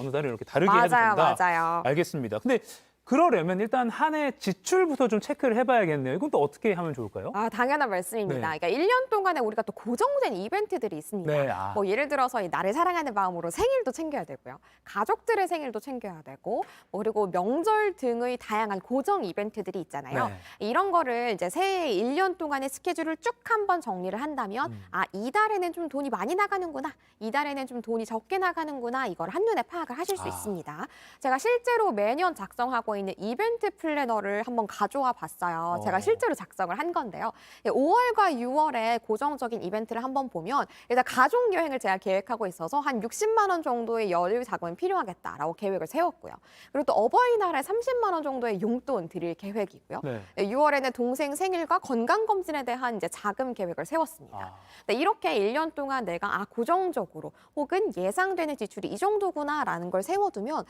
다르게 해도 된다. 맞아요. 알겠습니다. 근데 그러려면 일단 한 해 지출부터 좀 체크를 해봐야겠네요. 이건 또 어떻게 하면 좋을까요? 당연한 말씀입니다. 네. 그러니까 1년 동안에 우리가 또 고정된 이벤트들이 있습니다. 네, 뭐 예를 들어서 이 나를 사랑하는 마음으로 생일도 챙겨야 되고요. 가족들의 생일도 챙겨야 되고, 그리고 명절 등의 다양한 고정 이벤트들이 있잖아요. 네. 이런 거를 이제 새해 1년 동안의 스케줄을 쭉 한번 정리를 한다면 이달에는 좀 돈이 많이 나가는구나. 이달에는 좀 돈이 적게 나가는구나. 이걸 한눈에 파악을 하실 수 있습니다. 제가 실제로 매년 작성하고 있는 이벤트 플래너를 한번 가져와 봤어요. 제가 실제로 작성을 한 건데요. 5월과 6월에 고정적인 이벤트를 한번 보면 일단 가족 여행을 제가 계획하고 있어서 한 60만 원 정도의 여유 자금이 필요하겠다라고 계획을 세웠고요. 그리고 또 어버이날에 30만 원 정도의 용돈 드릴 계획이고요. 네. 6월에는 동생 생일과 건강검진에 대한 이제 자금 계획을 세웠습니다. 이렇게 1년 동안 내가 고정적으로 혹은 예상되는 지출이 이 정도구나라는 걸 세워두면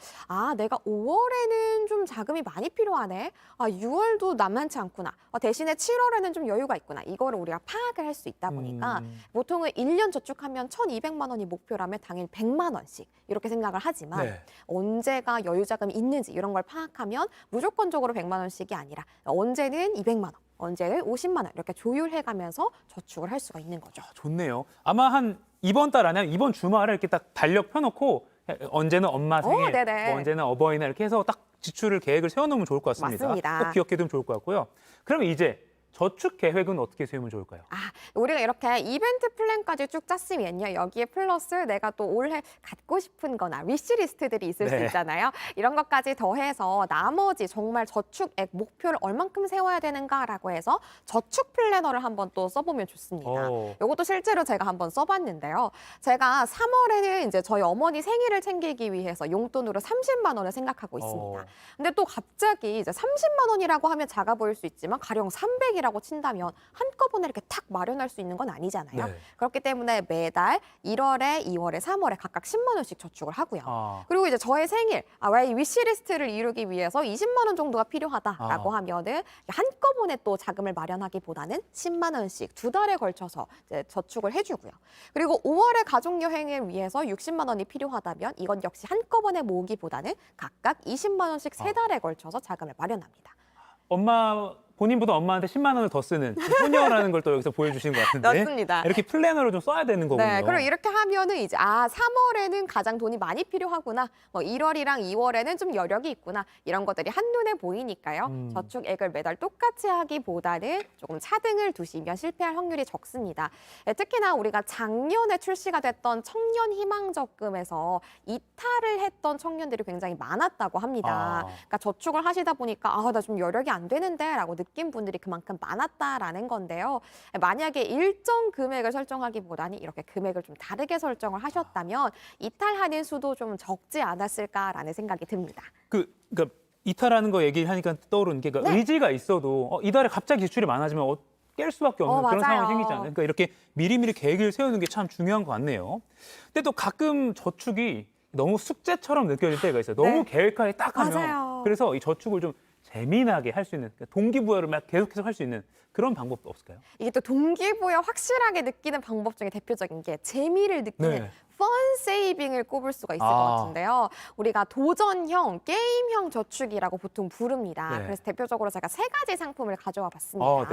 내가 5월에는 좀 자금이 많이 필요하네. 6월도 남만치 않구나. 대신에 7월에는 좀 여유가 있구나. 이거를 우리가 파악을 할 수 있다 보니까 보통은 1년 저축하면 1,200만 원이 목표라면 당일 100만 원씩 이렇게 생각을 하지만 네. 언제가 여유 자금이 있는지 이런 걸 파악하면 무조건적으로 100만 원씩이 아니라 언제는 200만 원, 언제는 50만 원 이렇게 조율해가면서 저축을 할 수가 있는 거죠. 좋네요. 아마 한 이번 달 안에 이번 주말에 이렇게 딱 달력 펴놓고 언제는 엄마 생일, 네네. 뭐 언제는 어버이날 이렇게 해서 딱 지출을 계획을 세워놓으면 좋을 것 같습니다. 맞습니다. 꼭 기억해두면 좋을 것 같고요. 그러면 이제 저축 계획은 어떻게 세우면 좋을까요? 우리가 이렇게 이벤트 플랜까지 쭉 짰으면요. 여기에 플러스 내가 또 올해 갖고 싶은 거나 위시리스트들이 있을 수 네. 있잖아요. 이런 것까지 더해서 나머지 정말 저축액 목표를 얼만큼 세워야 되는가라고 해서 저축 플래너를 한번 또 써보면 좋습니다. 이것도 실제로 제가 한번 써봤는데요. 제가 3월에는 이제 저희 어머니 생일을 챙기기 위해서 용돈으로 30만 원을 생각하고 있습니다. 근데 또 갑자기 이제 30만 원이라고 하면 작아 보일 수 있지만 가령 300이라고 친다면 한꺼번에 이렇게 탁 마련할 수 있는 건 아니잖아요. 네. 그렇기 때문에 매달 1월에, 2월에, 3월에 각각 10만 원씩 저축을 하고요. 그리고 이제 저의 생일, 이 위시리스트를 이루기 위해서 20만 원 정도가 필요하다라고 하면은 한꺼번에 또 자금을 마련하기보다는 10만 원씩 2달에 걸쳐서 이제 저축을 해주고요. 그리고 5월에 가족 여행을 위해서 60만 원이 필요하다면 이건 역시 한꺼번에 모으기보다는 각각 20만 원씩 3달에 걸쳐서 자금을 마련합니다. 본인보다 엄마한테 10만 원을 더 쓰는 소녀라는 걸 또 여기서 보여주신 것 같은데. 맞습니다. 이렇게 플래너를 좀 써야 되는 거군요. 네, 그리고 이렇게 하면은 이제 3월에는 가장 돈이 많이 필요하구나. 1월이랑 2월에는 좀 여력이 있구나. 이런 것들이 한눈에 보이니까요. 저축액을 매달 똑같이 하기보다는 조금 차등을 두시면 실패할 확률이 적습니다. 특히나 우리가 작년에 출시가 됐던 청년 희망 적금에서 이탈을 했던 청년들이 굉장히 많았다고 합니다. 그러니까 저축을 하시다 보니까 나 좀 여력이 안 되는데라고 느낀 분들이 그만큼 많았다라는 건데요. 만약에 일정 금액을 설정하기보다는 이렇게 금액을 좀 다르게 설정을 하셨다면 이탈하는 수도 좀 적지 않았을까라는 생각이 듭니다. 그러니까 이탈하는 거 얘기를 하니까 떠오르는 게 그러니까 의지가 있어도 이달에 갑자기 지출이 많아지면 깰 수밖에 없는 그런 맞아요. 상황이 생기잖아요. 그러니까 이렇게 미리미리 계획을 세우는 게 참 중요한 것 같네요. 근데 또 가끔 저축이 너무 숙제처럼 느껴질 때가 있어요. 너무 계획하에 딱 하면. 맞아요. 그래서 이 저축을 좀 재미나게 할 수 있는, 그러니까 동기부여를 막 계속해서 할 수 있는 그런 방법도 없을까요? 이게 또 동기부여 확실하게 느끼는 방법 중에 대표적인 게 재미를 느끼는 펀 세이빙을 꼽을 수가 있을 것 같은데요. 우리가 도전형, 게임형 저축이라고 보통 부릅니다. 그래서 대표적으로 제가 3가지 상품을 가져와 봤습니다.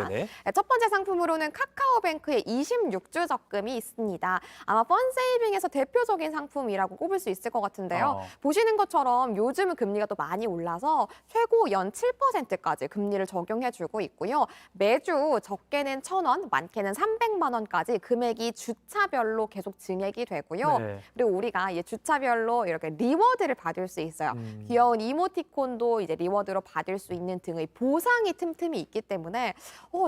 첫 번째 상품으로는 카카오뱅크의 26주 적금이 있습니다. 아마 펀 세이빙에서 대표적인 상품이라고 꼽을 수 있을 것 같은데요. 보시는 것처럼 요즘은 금리가 또 많이 올라서 최고 연 7%까지 금리를 적용해주고 있고요. 매주 적게는 1,000원, 많게는 300만 원까지 금액이 주차별로 계속 증액이 되고요. 그리고 우리가 이제 주차별로 이렇게 리워드를 받을 수 있어요. 귀여운 이모티콘도 이제 리워드로 받을 수 있는 등의 보상이 틈틈이 있기 때문에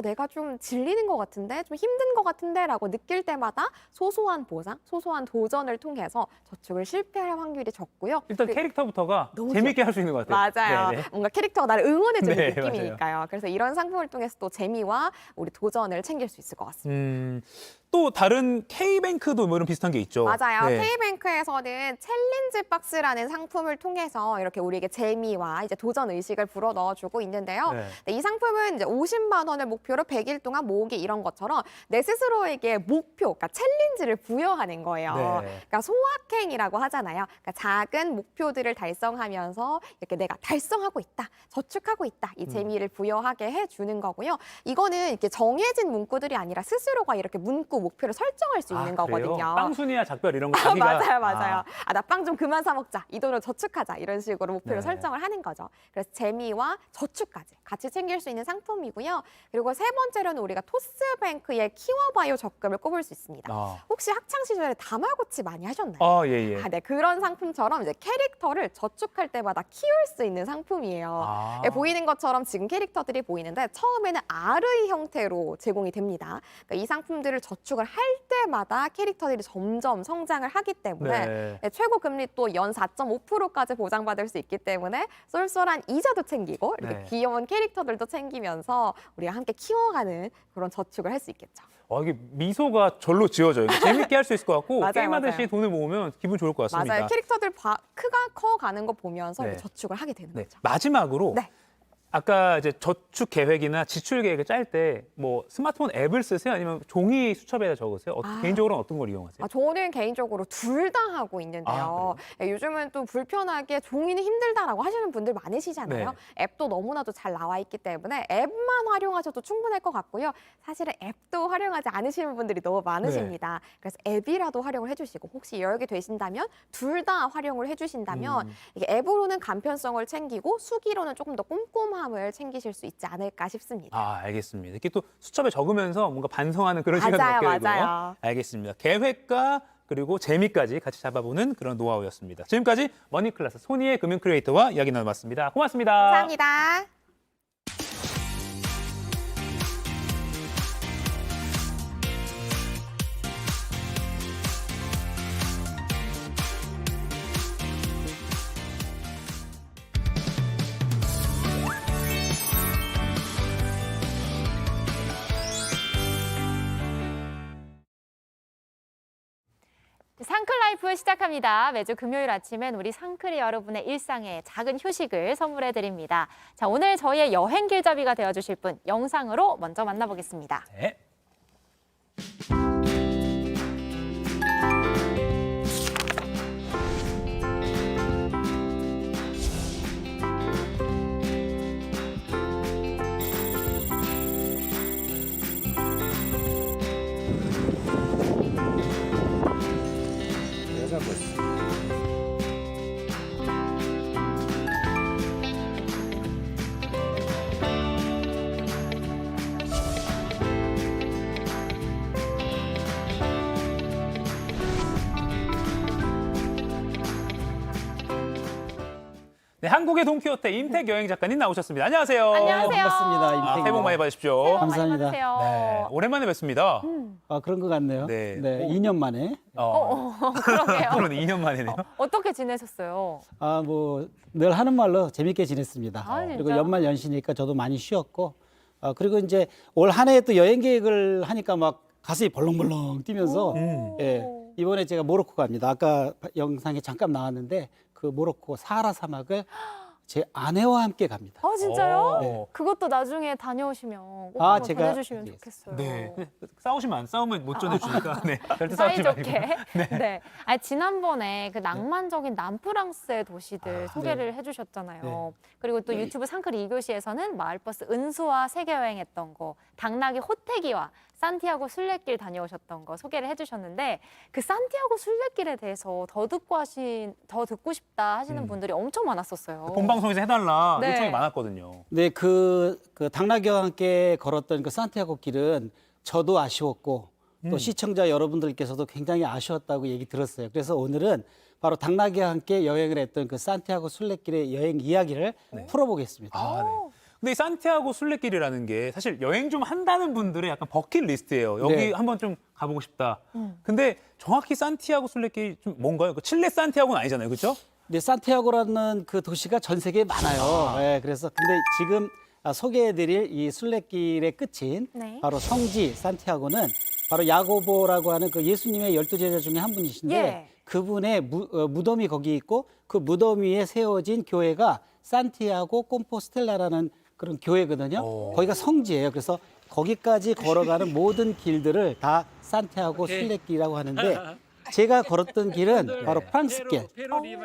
내가 좀 질리는 것 같은데, 좀 힘든 것 같은데라고 느낄 때마다 소소한 보상, 소소한 도전을 통해서 저축을 실패할 확률이 적고요. 일단 캐릭터부터가 재밌게 할 수 있는 것 같아요. 맞아요. 뭔가 캐릭터가 나를 응원해주는 네, 느낌이니까요. 맞아요. 그래서 이런 상품을 통해서 또 재미와 우리 도전을 챙길 수 있을 것 같습니다. 또 다른 K뱅크도 뭐 이런 비슷한 게 있죠. 맞아요. K뱅크에서는 챌린지 박스라는 상품을 통해서 이렇게 우리에게 재미와 이제 도전 의식을 불어 넣어주고 있는데요. 이 상품은 이제 50만 원을 목표로 100일 동안 모으기 이런 것처럼 내 스스로에게 목표, 그러니까 챌린지를 부여하는 거예요. 그러니까 소확행이라고 하잖아요. 그러니까 작은 목표들을 달성하면서 이렇게 내가 달성하고 있다, 저축하고 있다, 이 재미를 부여하게 해주는 거고요. 이거는 이렇게 정해진 문구들이 아니라 스스로가 이렇게 문구 목표를 설정할 수 있는 거거든요. 빵순이야 작별 이런 이런 거 자기가 맞아요. 나 빵 좀 그만 사 먹자. 이 돈을 저축하자. 이런 식으로 목표를 네. 설정을 하는 거죠. 그래서 재미와 저축까지 같이 챙길 수 있는 상품이고요. 그리고 세 번째로는 우리가 토스뱅크의 키워바이오 적금을 꼽을 수 있습니다. 혹시 학창 시절에 다마고치 많이 하셨나요? 예. 네, 그런 상품처럼 이제 캐릭터를 저축할 때마다 키울 수 있는 상품이에요. 보이는 것처럼 지금 캐릭터들이 보이는데 처음에는 R의 형태로 제공이 됩니다. 그러니까 이 상품들을 저축을 할 때마다 캐릭터들이 점점 성장을 하기 때문에 최고 금리 또 연 4.5%까지 보장받을 수 있기 때문에 쏠쏠한 이자도 챙기고 이렇게 귀여운 캐릭터들도 챙기면서 우리가 함께 키워가는 그런 저축을 할 수 있겠죠. 이게 미소가 절로 지어져요. 재밌게 할 수 있을 것 같고 맞아요, 게임하듯이 맞아요. 돈을 모으면 기분 좋을 것 같습니다. 맞아요. 캐릭터들 커가는 거 보면서 네. 저축을 하게 되는 거죠. 마지막으로 아까 이제 저축 계획이나 지출 계획을 짤 때 뭐 스마트폰 앱을 쓰세요? 아니면 종이 수첩에다 적으세요? 개인적으로는 어떤 걸 이용하세요? 저는 개인적으로 둘 다 하고 있는데요. 요즘은 또 불편하게 종이는 힘들다라고 하시는 분들 많으시잖아요. 앱도 너무나도 잘 나와 있기 때문에 앱만 활용하셔도 충분할 것 같고요. 사실은 앱도 활용하지 않으시는 분들이 너무 많으십니다. 그래서 앱이라도 활용을 해주시고 혹시 여력이 되신다면 둘 다 활용을 해주신다면 이게 앱으로는 간편성을 챙기고 수기로는 조금 더 꼼꼼함을 챙기실 수 있지 않을까 싶습니다. 알겠습니다. 이렇게 또 수첩에 적으면서 뭔가 반성하는 그런 시간도 맞아요, 갖게 되고요. 맞아요. 알겠습니다. 계획과 그리고 재미까지 같이 잡아보는 그런 노하우였습니다. 지금까지 머니클래스 손희의 금융 크리에이터와 이야기 나눠봤습니다. 고맙습니다. 감사합니다. 상클라이프 시작합니다. 매주 금요일 아침엔 우리 상클이 여러분의 일상에 작은 휴식을 선물해 드립니다. 자, 오늘 저희의 여행 길잡이가 되어주실 분 영상으로 먼저 만나보겠습니다. 네. 네, 한국의 돈키호테 임택 여행 작가님 나오셨습니다. 안녕하세요. 안녕하세요. 반갑습니다. 임택입니다. 새해 복 많이 받으십시오. 새해 복 감사합니다. 많이 받으세요. 네, 오랜만에 뵙습니다. 그런 것 같네요. 네. 네, 2년 만에. 그러게요. 그러네, 2년 만이네요. 어떻게 지내셨어요? 뭐 늘 하는 말로 재밌게 지냈습니다. 진짜? 그리고 연말 연시니까 저도 많이 쉬었고, 그리고 이제 올 한 해 또 여행 계획을 하니까 막 가슴이 벌렁벌렁 뛰면서, 이번에 제가 모로코 갑니다. 아까 영상에 잠깐 나왔는데 그 모로코 사하라 사막을 제 아내와 함께 갑니다. 진짜요? 네. 그것도 나중에 다녀오시면 꼭 한번 제가 전해주시면 좋겠어요. 네. 싸우시면 안 싸우면 못 전해주니까. 네. 절대 싸우지 말고. 사이좋게. 네. 지난번에 그 낭만적인 남프랑스의 도시들 소개를 해주셨잖아요. 그리고 또 유튜브 상클 2교시에서는 마을버스 은수와 세계여행했던 거, 당나귀 호태기와 산티아고 순례길 다녀오셨던 거 소개를 해주셨는데 그 산티아고 순례길에 대해서 더 듣고 싶다 하시는 분들이 엄청 많았었어요. 본방송에서 해달라 네. 요청이 많았거든요. 네, 그 당나귀와 함께 걸었던 그 산티아고 길은 저도 아쉬웠고 또 시청자 여러분들께서도 굉장히 아쉬웠다고 얘기 들었어요. 그래서 오늘은 바로 당나귀와 함께 여행을 했던 그 산티아고 순례길의 여행 이야기를 풀어보겠습니다. 근데 이 산티아고 순례길이라는 게 사실 여행 좀 한다는 분들의 약간 버킷리스트예요. 여기 한번 좀 가보고 싶다. 근데 정확히 산티아고 순례길이 좀 뭔가요? 그 칠레 산티아고는 아니잖아요, 그렇죠? 네, 산티아고라는 그 도시가 전 세계에 많아요. 네, 그래서 근데 지금 소개해드릴 이 순례길의 끝인 바로 성지 산티아고는 바로 야고보라고 하는 그 예수님의 12제자 중에 한 분이신데 그분의 무덤이 거기 있고 그 무덤 위에 세워진 교회가 산티아고 콤포스텔라라는 그런 교회거든요. 거기가 성지예요. 그래서 거기까지 걸어가는 모든 길들을 다 산티아고 순례길이라고 하는데 제가 걸었던 길은 바로 프랑스길.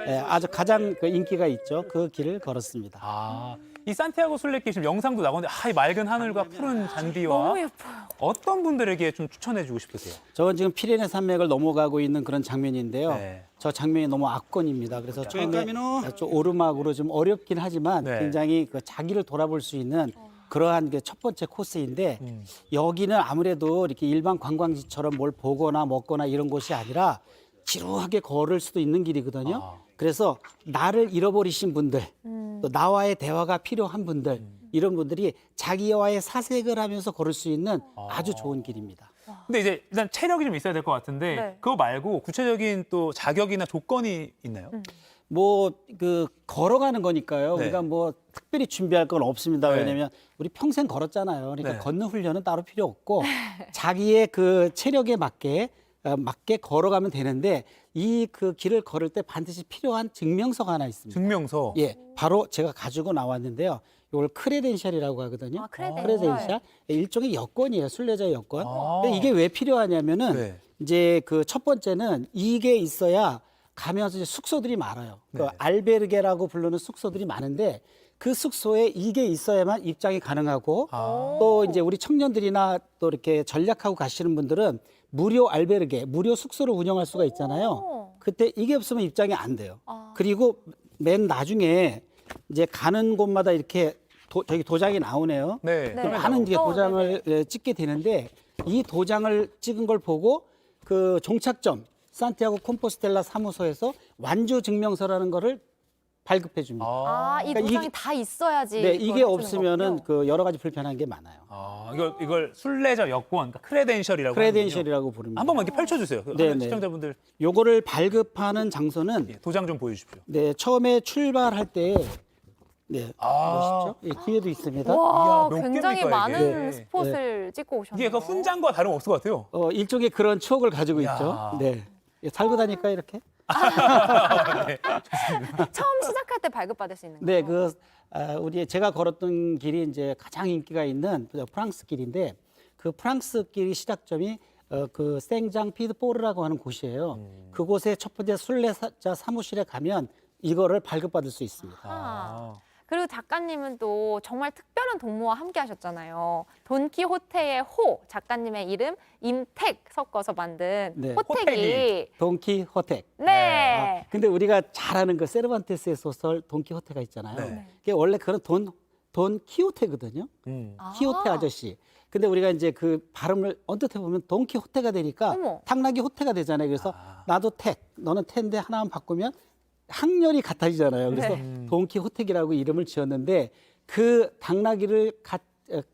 예, 아주 가장 그 인기가 있죠. 그 길을 걸었습니다. 아, 이 산티아고 순례길 지금 영상도 나오는데 이 맑은 하늘과 푸른 잔디와 너무 예뻐요. 어떤 분들에게 좀 추천해주고 싶으세요? 저건 지금 피레네 산맥을 넘어가고 있는 그런 장면인데요. 네. 저 장면이 너무 압권입니다. 그래서 처음에 좀 오르막으로 좀 어렵긴 하지만 네. 굉장히 그 자기를 돌아볼 수 있는 그러한 게 첫 번째 코스인데 여기는 아무래도 이렇게 일반 관광지처럼 뭘 보거나 먹거나 이런 곳이 아니라 지루하게 걸을 수도 있는 길이거든요. 그래서 나를 잃어버리신 분들, 또 나와의 대화가 필요한 분들, 이런 분들이 자기와의 사색을 하면서 걸을 수 있는 아주 좋은 길입니다. 근데 이제 일단 체력이 좀 있어야 될 것 같은데 네. 그거 말고 구체적인 또 자격이나 조건이 있나요? 뭐 그 걸어가는 거니까요. 네. 우리가 뭐 특별히 준비할 건 없습니다. 네. 왜냐하면 우리 평생 걸었잖아요. 그러니까 네. 걷는 훈련은 따로 필요 없고 자기의 그 체력에 맞게 걸어가면 되는데 이 그 길을 걸을 때 반드시 필요한 증명서가 하나 있습니다. 증명서. 예, 바로 제가 가지고 나왔는데요. 이걸 크레덴셜이라고 하거든요. 크레덴셜. 일종의 여권이에요. 순례자 여권. 근데 이게 왜 필요하냐면은 네. 이제 그 첫 번째는 이게 있어야 가면서 이제 숙소들이 많아요. 그 알베르게라고 부르는 숙소들이 많은데 그 숙소에 이게 있어야만 입장이 가능하고 또 이제 우리 청년들이나 또 이렇게 전략하고 가시는 분들은 무료 알베르게, 무료 숙소를 운영할 수가 있잖아요. 그때 이게 없으면 입장이 안 돼요. 그리고 맨 나중에 이제 가는 곳마다 이렇게 저기 도장이 나오네요. 네. 그럼 많은 이제 도장을 찍게 되는데 이 도장을 찍은 걸 보고 그 종착점 산티아고 콤포스텔라 사무소에서 완주 증명서라는 거를 발급해 줍니다. 이 그러니까 도장이 다 있어야지. 네, 그걸 이게 해주는 없으면은 거군요. 그 여러 가지 불편한 게 많아요. 이걸 순례자 여권, 그러니까 크레덴셜이라고 크레덴셜이라고 부릅니다. 한 번만 이렇게 펼쳐주세요. 네, 네. 시청자분들 요거를 발급하는 장소는 도장 좀 보여주십시오. 네, 처음에 출발할 때 네, 멋있죠? 예, 뒤에도 있습니다. 와, 몇 굉장히 개입니까, 많은 이게? 스폿을 찍고 오셨네요. 이게 약간 훈장과 다름없을 것 같아요. 일종의 그런 추억을 가지고 이야. 있죠. 네. 살고 다니까 이렇게. 처음 시작할 때 발급받을 수 있는 거죠? 네, 제가 걸었던 길이 이제 가장 인기가 있는 프랑스 길인데 그 프랑스 길이 시작점이 그 생장 피드포르라고 하는 곳이에요. 그곳에 첫 번째 순례자 사무실에 가면 이거를 발급받을 수 있습니다. 그리고 작가님은 또 정말 특별한 동무와 함께 하셨잖아요. 돈키호테의 호, 작가님의 이름 임택 섞어서 만든 네. 호택이. 돈키호테. 네. 근데 우리가 잘 아는 그 세르반테스의 소설 돈키호테가 있잖아요. 네. 그게 원래 그런 돈 키호테거든요. 키호테 아저씨. 근데 우리가 이제 그 발음을 언뜻 해보면 돈키호테가 되니까 당나귀 호테가 되잖아요. 그래서 나도 택, 너는 텐데 하나만 바꾸면 학렬이 같아지잖아요. 그래서 돈키호테기라고 이름을 지었는데 그 당나귀를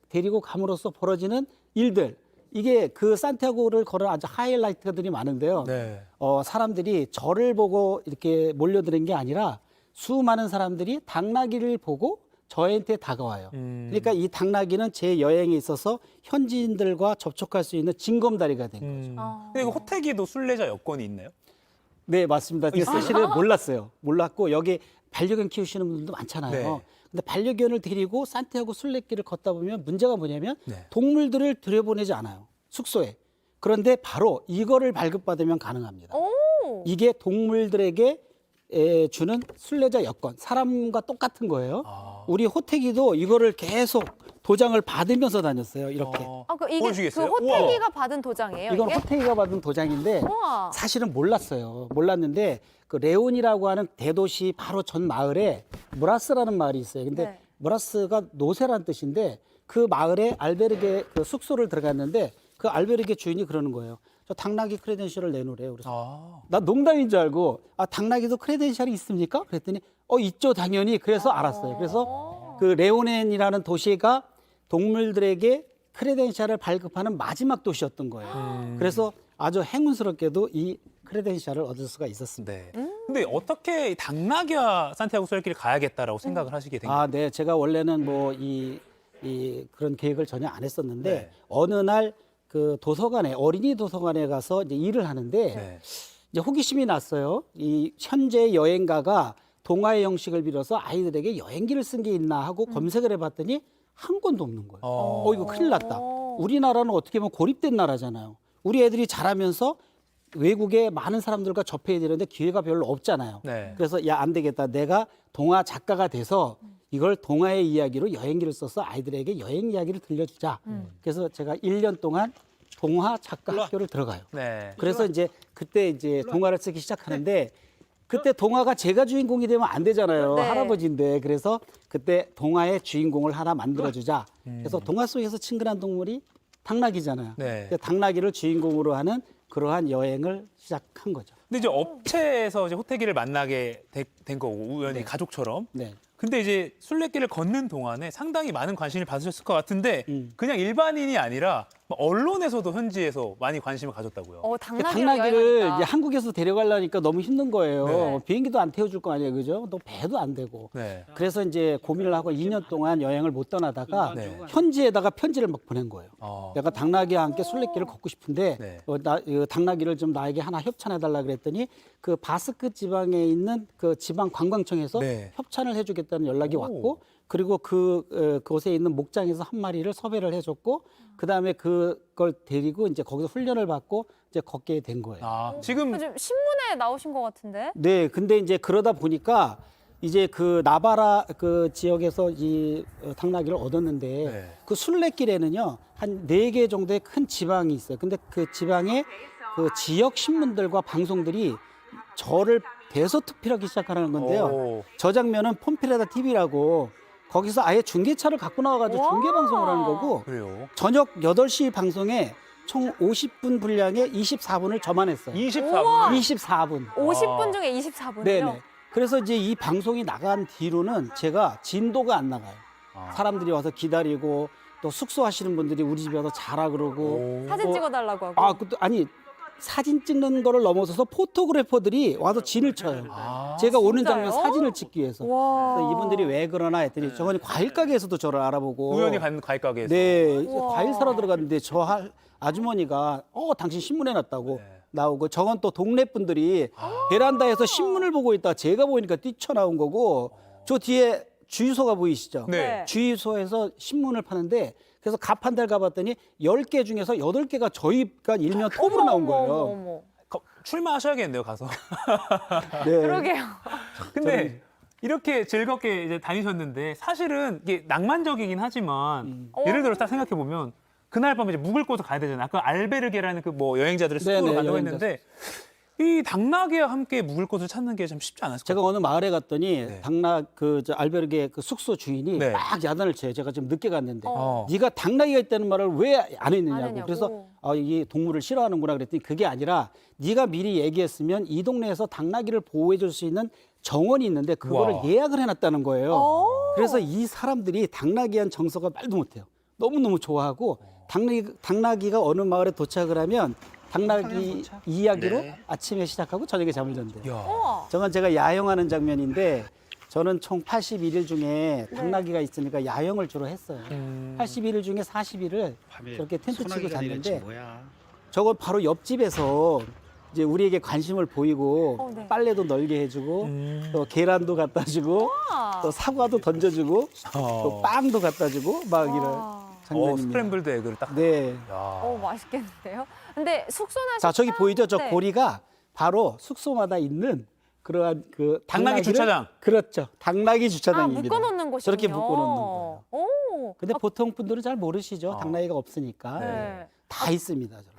데리고 감으로써 벌어지는 일들, 이게 그 산티아고를 걸은 아주 하이라이트들이 많은데요. 네. 사람들이 저를 보고 이렇게 몰려드는 게 아니라 수많은 사람들이 당나귀를 보고 저한테 다가와요. 그러니까 이 당나귀는 제 여행에 있어서 현지인들과 접촉할 수 있는 징검다리가 된 거죠. 근데 이거 호택이도 순례자 여권이 있나요? 네, 맞습니다. 사실은 몰랐어요. 몰랐고 여기 반려견 키우시는 분들도 많잖아요. 네. 근데 반려견을 데리고 산티아고 순례길을 걷다 보면 문제가 뭐냐면 동물들을 들여보내지 않아요. 숙소에. 그런데 바로 이거를 발급받으면 가능합니다. 이게 동물들에게 주는 순례자 여권, 사람과 똑같은 거예요. 우리 호택이도 이거를 계속 도장을 받으면서 다녔어요. 이렇게. 이게 보여주겠어요? 그 호택이가 받은 도장이에요? 이건 이게? 호택이가 받은 도장인데 우와. 사실은 몰랐어요. 몰랐는데 그 레온이라고 하는 대도시 바로 전 마을에 무라스라는 마을이 있어요. 근데 무라스가 노새란 뜻인데 그 마을에 알베르게 그 숙소를 들어갔는데 그 알베르게 주인이 그러는 거예요. 저 당나귀 크레덴셜을 내놓으래요. 그래서 나 농담인 줄 알고 당나귀도 크레덴셜이 있습니까? 그랬더니 있죠 당연히. 그래서 알았어요. 그래서 그 레오넨이라는 도시가 동물들에게 크레덴셜을 발급하는 마지막 도시였던 거예요. 그래서 아주 행운스럽게도 이 크레덴셜을 얻을 수가 있었습니다. 근데 어떻게 당나귀와 산티아고 순례길을 가야겠다라고 생각을 하시게 된 거예요? 네, 제가 원래는 뭐 그런 계획을 전혀 안 했었는데 어느 날 그 도서관에 어린이 도서관에 가서 이제 일을 하는데 이제 호기심이 났어요. 이 현재 여행가가 동화의 형식을 빌어서 아이들에게 여행기를 쓴 게 있나 하고 검색을 해봤더니 한 권도 없는 거예요. 이거 큰일 났다. 우리나라는 어떻게 보면 고립된 나라잖아요. 우리 애들이 자라면서 외국에 많은 사람들과 접해야 되는데 기회가 별로 없잖아요. 네. 그래서 야, 안 되겠다. 내가 동화 작가가 돼서 이걸 동화의 이야기로 여행기를 써서 아이들에게 여행 이야기를 들려주자. 그래서 제가 1년 동안 동화 작가 학교를 들어가요. 네. 그래서 이제 그때 이제 동화를 쓰기 시작하는데 그때 동화가 제가 주인공이 되면 안 되잖아요. 네. 할아버지인데. 그래서 그때 동화의 주인공을 하나 만들어주자. 그래서 동화 속에서 친근한 동물이 당나귀잖아요. 네. 그래서 당나귀를 주인공으로 하는 그러한 여행을 시작한 거죠. 근데 이제 업체에서 이제 호태기를 만나게 된 거고 우연히 네. 가족처럼. 네. 근데 이제 술래길을 걷는 동안에 상당히 많은 관심을 받으셨을 것 같은데 그냥 일반인이 아니라 언론에서도 현지에서 많이 관심을 가졌다고요. 당나귀를 이제 한국에서 데려가려니까 너무 힘든 거예요. 네. 비행기도 안 태워줄 거 아니에요, 그죠? 또 배도 안 되고. 네. 그래서 이제 고민을 하고 2년 동안 여행을 못 떠나다가 네. 현지에다가 편지를 막 보낸 거예요. 어. 내가 당나귀와 함께 술래길을 걷고 싶은데 네. 당나귀를 좀 나에게 하나 협찬해달라 그랬더니 그 바스크 지방에 있는 그 지방 관광청에서 네. 협찬을 해주겠다는 연락이 왔고 그리고 그곳에 있는 목장에서 한 마리를 섭외를 해줬고 그 다음에 그걸 데리고 이제 거기서 훈련을 받고 이제 걷게 된 거예요. 지금 요즘 신문에 나오신 것 같은데? 네, 근데 이제 그러다 보니까 이제 그 나바라 그 지역에서 이 당나귀를 얻었는데 그 순례길에는요 한 4개 정도의 큰 지방이 있어요. 근데 그 지방에 그 지역 신문들과 방송들이 저를 대서특필하기 시작하는 건데요. 저 장면은 폼피레다 TV라고 거기서 아예 중계차를 갖고 나와가지고 중계 방송을 하는 거고 그래요. 저녁 8시 방송에 총 50분 분량에 24분을 저만 했어요. 24분? 24분. 50분 중에 24분이요? 네네. 그래서 이제 이 방송이 나간 뒤로는 제가 진도가 안 나가요. 사람들이 와서 기다리고 또 숙소 하시는 분들이 우리 집에 와서 자라 그러고 사진 또- 찍어달라고 하고. 아니 사진 찍는 거를 넘어서서 포토그래퍼들이 와서 진을 쳐요. 제가 오는 진짜요? 장면 사진을 찍기 위해서. 그래서 이분들이 왜 그러나 했더니 저건 과일 가게에서도 저를 알아보고 우연히 간 과일 가게에서. 네, 과일 사러 들어갔는데 저 아주머니가 당신 신문에 났다고 나오고 저건 또 동네 분들이 베란다에서 신문을 보고 있다가 제가 보니까 뛰쳐나온 거고 저 뒤에 주유소가 보이시죠? 네. 주유소에서 신문을 파는데 그래서 가판대를 가봤더니 10개 중에서 8개가 저희가 일면 톱으로 나온 거예요. 출마하셔야겠네요, 가서. 네. 그러게요. 근데 이렇게 즐겁게 이제 다니셨는데 사실은 이게 낭만적이긴 하지만 예를 들어 딱 생각해 보면 그날 밤에 이제 묵을 곳을 가야 되잖아요. 아까 알베르게라는 그 뭐 여행자들의 숙소로 네네, 간다고 여행자 했는데 이 당나귀와 함께 묵을 곳을 찾는 게 좀 쉽지 않았을 것 제가 같아요. 어느 마을에 갔더니 저 알베르게 그 숙소 주인이 네. 막 야단을 쳐요. 제가 좀 늦게 갔는데 어. 네가 당나귀가 있다는 말을 왜 안 했느냐고. 안 했냐고. 그래서 이 동물을 싫어하는구나 그랬더니 그게 아니라 네가 미리 얘기했으면 이 동네에서 당나귀를 보호해 줄 수 있는 정원이 있는데 그거를 우와. 예약을 해놨다는 거예요. 그래서 이 사람들이 당나귀한 정서가 말도 못해요. 너무너무 좋아하고 당나귀가 어느 마을에 도착을 하면 당나귀 이야기로 네. 아침에 시작하고 저녁에 잠을 잔대요. 야. 저건 제가 야영하는 장면인데 저는 총 81일 중에 당나귀가 있으니까 야영을 주로 했어요. 81일 중에 40일을 저렇게 텐트 치고 잤는데 저건 바로 옆집에서 이제 우리에게 관심을 보이고 네. 빨래도 널게 해주고 또 계란도 갖다 주고 또 사과도 던져주고 또 빵도 갖다 주고 막 이런 장면입니다. 스크램블드 에그를 딱. 네. 맛있겠는데요? 근데 숙소나 자 저기 보이죠? 저 네. 고리가 바로 숙소마다 있는 그러한 그 당나귀 당나귀를- 주차장. 그렇죠. 당나귀 주차장입니다. 묶어놓는 곳이군요. 저렇게 묶어놓는 거예요. 오. 근데 보통 분들은 잘 모르시죠. 당나귀가 없으니까 네. 다 있습니다. 저렇게.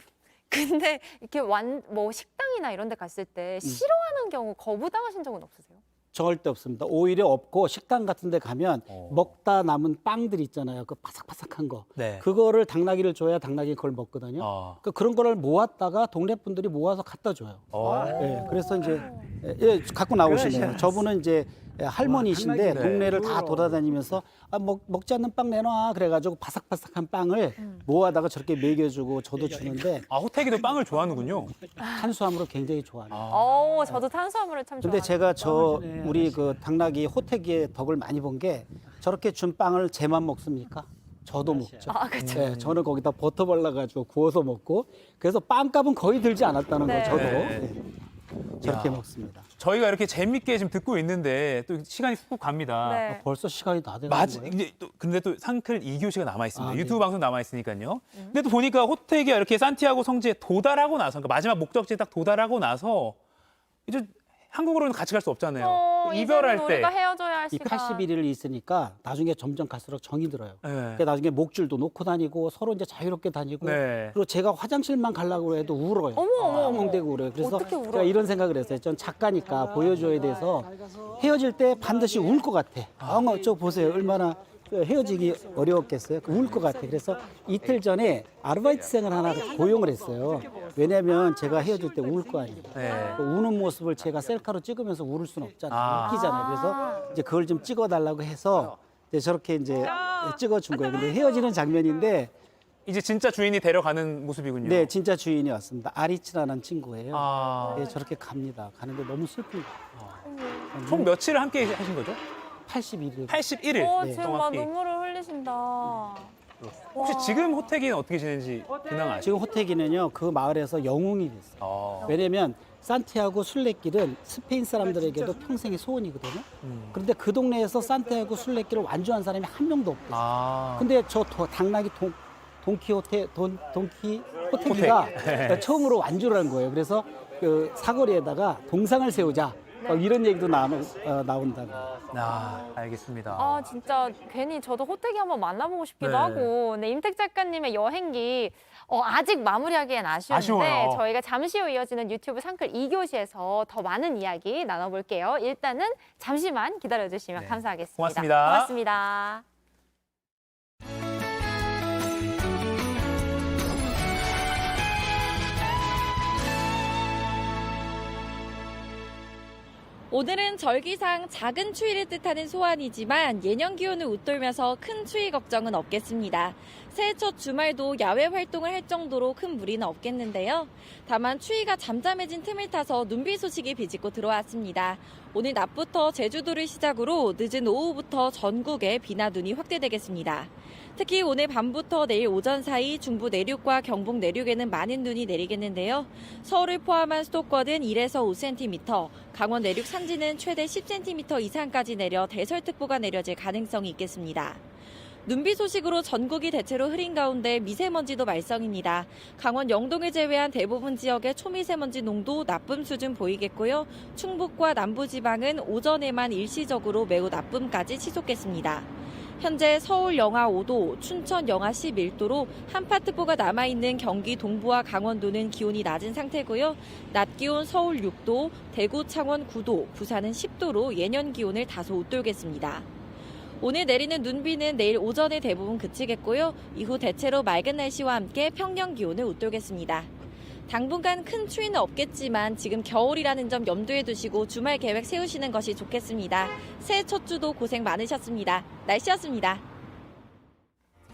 근데 이렇게 뭐 식당이나 이런 데 갔을 때 싫어하는 경우 거부당하신 적은 없으세요? 절대 없습니다. 오히려 없고 식당 같은 데 가면 먹다 남은 빵들 있잖아요. 그 바삭바삭한 거. 네. 그거를 당나귀를 줘야 당나귀 그걸 먹거든요. 그러니까 그런 거를 모았다가 동네 분들이 모아서 갖다 줘요. 네, 그래서 이제 갖고 나오시네요. 저분은 이제 할머니신데 네. 동네를 다 돌아다니면서 먹지 않는 빵 내놔 그래가지고 바삭바삭한 빵을 모아다가 저렇게 먹여주고 저도 주는데 호태기도 빵을 좋아하는군요. 탄수화물을 굉장히 좋아해요. 저도 탄수화물을 참 근데 좋아해요. 제가 우리 그 당나귀 호태기의 덕을 많이 본 게 저렇게 준 빵을 쟤만 먹습니까? 저도 먹죠. 그렇죠. 네, 저는 거기다 버터 발라가지고 구워서 먹고 그래서 빵값은 거의 들지 않았다는 네. 거 저도. 네. 네. 저렇게 야. 먹습니다. 저희가 이렇게 재밌게 지금 듣고 있는데 또 시간이 훅훅 갑니다. 네. 벌써 시간이 다 되는 맞아. 거예요? 이제 또 근데 또 상클 2교시가 남아 있습니다. 아, 네. 유튜브 방송 남아 있으니까요. 근데 또 보니까 호태기가 이렇게 산티아고 성지에 도달하고 나서, 그러니까 마지막 목적지에 딱 도달하고 나서 이제 한국으로는 같이 갈 수 없잖아요. 이별할 이제는 때. 우리가 헤어져야 할 이 시간. 81일이 있으니까 나중에 점점 갈수록 정이 들어요. 네. 그러니까 나중에 목줄도 놓고 다니고 서로 이제 자유롭게 다니고 네. 그리고 제가 화장실만 가려고 해도 울어요. 엉엉대고 울어요. 그래서 어떻게 울어요? 제가 이런 생각을 했어요. 전 작가니까 보여줘야 돼서 헤어질 때 반드시 울 것 같아. 저 보세요. 얼마나 헤어지기 어려웠겠어요. 울 것 같아. 그래서 이틀 전에 아르바이트생을 하나 고용을 했어요. 왜냐하면 제가 헤어질 때 울 거 아니에요. 네. 그 우는 모습을 제가 셀카로 찍으면서 울을 수는 없잖아요. 웃기잖아요. 그래서 이제 그걸 좀 찍어달라고 해서 이제 저렇게 이제 찍어준 거예요. 근데 헤어지는 장면인데 이제 진짜 주인이 데려가는 모습이군요. 네, 진짜 주인이 왔습니다. 아리치라는 친구예요. 아. 네, 저렇게 갑니다. 가는데 너무 슬픈 거예요. 총 며칠을 함께 하신 거죠? 81일. 81일. 지금 막 정확히. 눈물을 흘리신다. 혹시 지금 호태기는 어떻게 지내는지 근황 아시죠? 지금 호태기는요, 그 마을에서 영웅이 됐어요. 왜냐면 산티아고 순례길은 스페인 사람들에게도 평생의 소원이거든요. 그런데 그 동네에서 산티아고 순례길을 완주한 사람이 한 명도 없대요. 근데 저 당나귀 호태기가 호태. 처음으로 완주를 한 거예요. 그래서 그 사거리에다가 동상을 세우자. 이런 얘기도 나온다고. 알겠습니다. 아 진짜 괜히 저도 호태기 한번 만나보고 싶기도 네. 하고. 네, 임택 작가님의 여행기 아직 마무리하기엔 아쉬운데 아쉬워요. 저희가 잠시 후 이어지는 유튜브 상클 2교시에서 더 많은 이야기 나눠볼게요. 일단은 잠시만 기다려주시면 감사하겠습니다. 고맙습니다. 고맙습니다. 오늘은 절기상 작은 추위를 뜻하는 소환이지만 예년 기온을 웃돌면서 큰 추위 걱정은 없겠습니다. 새해 첫 주말도 야외 활동을 할 정도로 큰 무리는 없겠는데요. 다만 추위가 잠잠해진 틈을 타서 눈비 소식이 비집고 들어왔습니다. 오늘 낮부터 제주도를 시작으로 늦은 오후부터 전국에 비나 눈이 확대되겠습니다. 특히 오늘 밤부터 내일 오전 사이 중부 내륙과 경북 내륙에는 많은 눈이 내리겠는데요. 서울을 포함한 수도권은 1에서 5cm, 강원 내륙 산지는 최대 10cm 이상까지 내려 대설특보가 내려질 가능성이 있겠습니다. 눈비 소식으로 전국이 대체로 흐린 가운데 미세먼지도 말썽입니다. 강원 영동을 제외한 대부분 지역의 초미세먼지 농도 나쁨 수준 보이겠고요. 충북과 남부지방은 오전에만 일시적으로 매우 나쁨까지 치솟겠습니다. 현재 서울 영하 5도, 춘천 영하 11도로 한파특보가 남아있는 경기 동부와 강원도는 기온이 낮은 상태고요. 낮 기온 서울 6도, 대구, 창원 9도, 부산은 10도로 예년 기온을 다소 웃돌겠습니다. 오늘 내리는 눈비는 내일 오전에 대부분 그치겠고요. 이후 대체로 맑은 날씨와 함께 평년 기온을 웃돌겠습니다. 당분간 큰 추위는 없겠지만 지금 겨울이라는 점 염두에 두시고 주말 계획 세우시는 것이 좋겠습니다. 새해 첫 주도 고생 많으셨습니다. 날씨였습니다.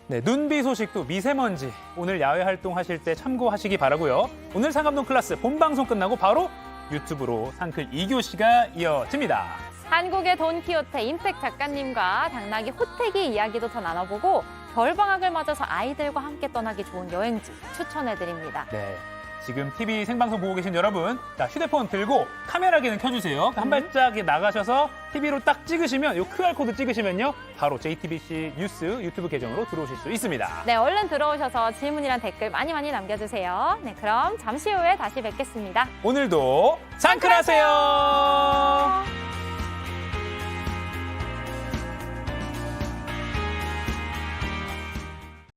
네, 눈비 소식도 미세먼지 오늘 야외 활동하실 때 참고하시기 바라고요. 오늘 상암동 클래스 본방송 끝나고 바로 유튜브로 상클 2교시가 이어집니다. 한국의 돈키호테 임팩 작가님과 당나귀 호태기 이야기도 더 나눠보고 겨울방학을 맞아서 아이들과 함께 떠나기 좋은 여행지 추천해드립니다. 네, 지금 TV 생방송 보고 계신 여러분, 자, 휴대폰 들고 카메라기는 켜주세요. 한 발짝 나가셔서 TV로 딱 찍으시면, 이 QR코드 찍으시면요, 바로 JTBC 뉴스 유튜브 계정으로 들어오실 수 있습니다. 네, 얼른 들어오셔서 질문이랑 댓글 많이 남겨주세요. 네, 그럼 잠시 후에 다시 뵙겠습니다. 오늘도 상클하세요.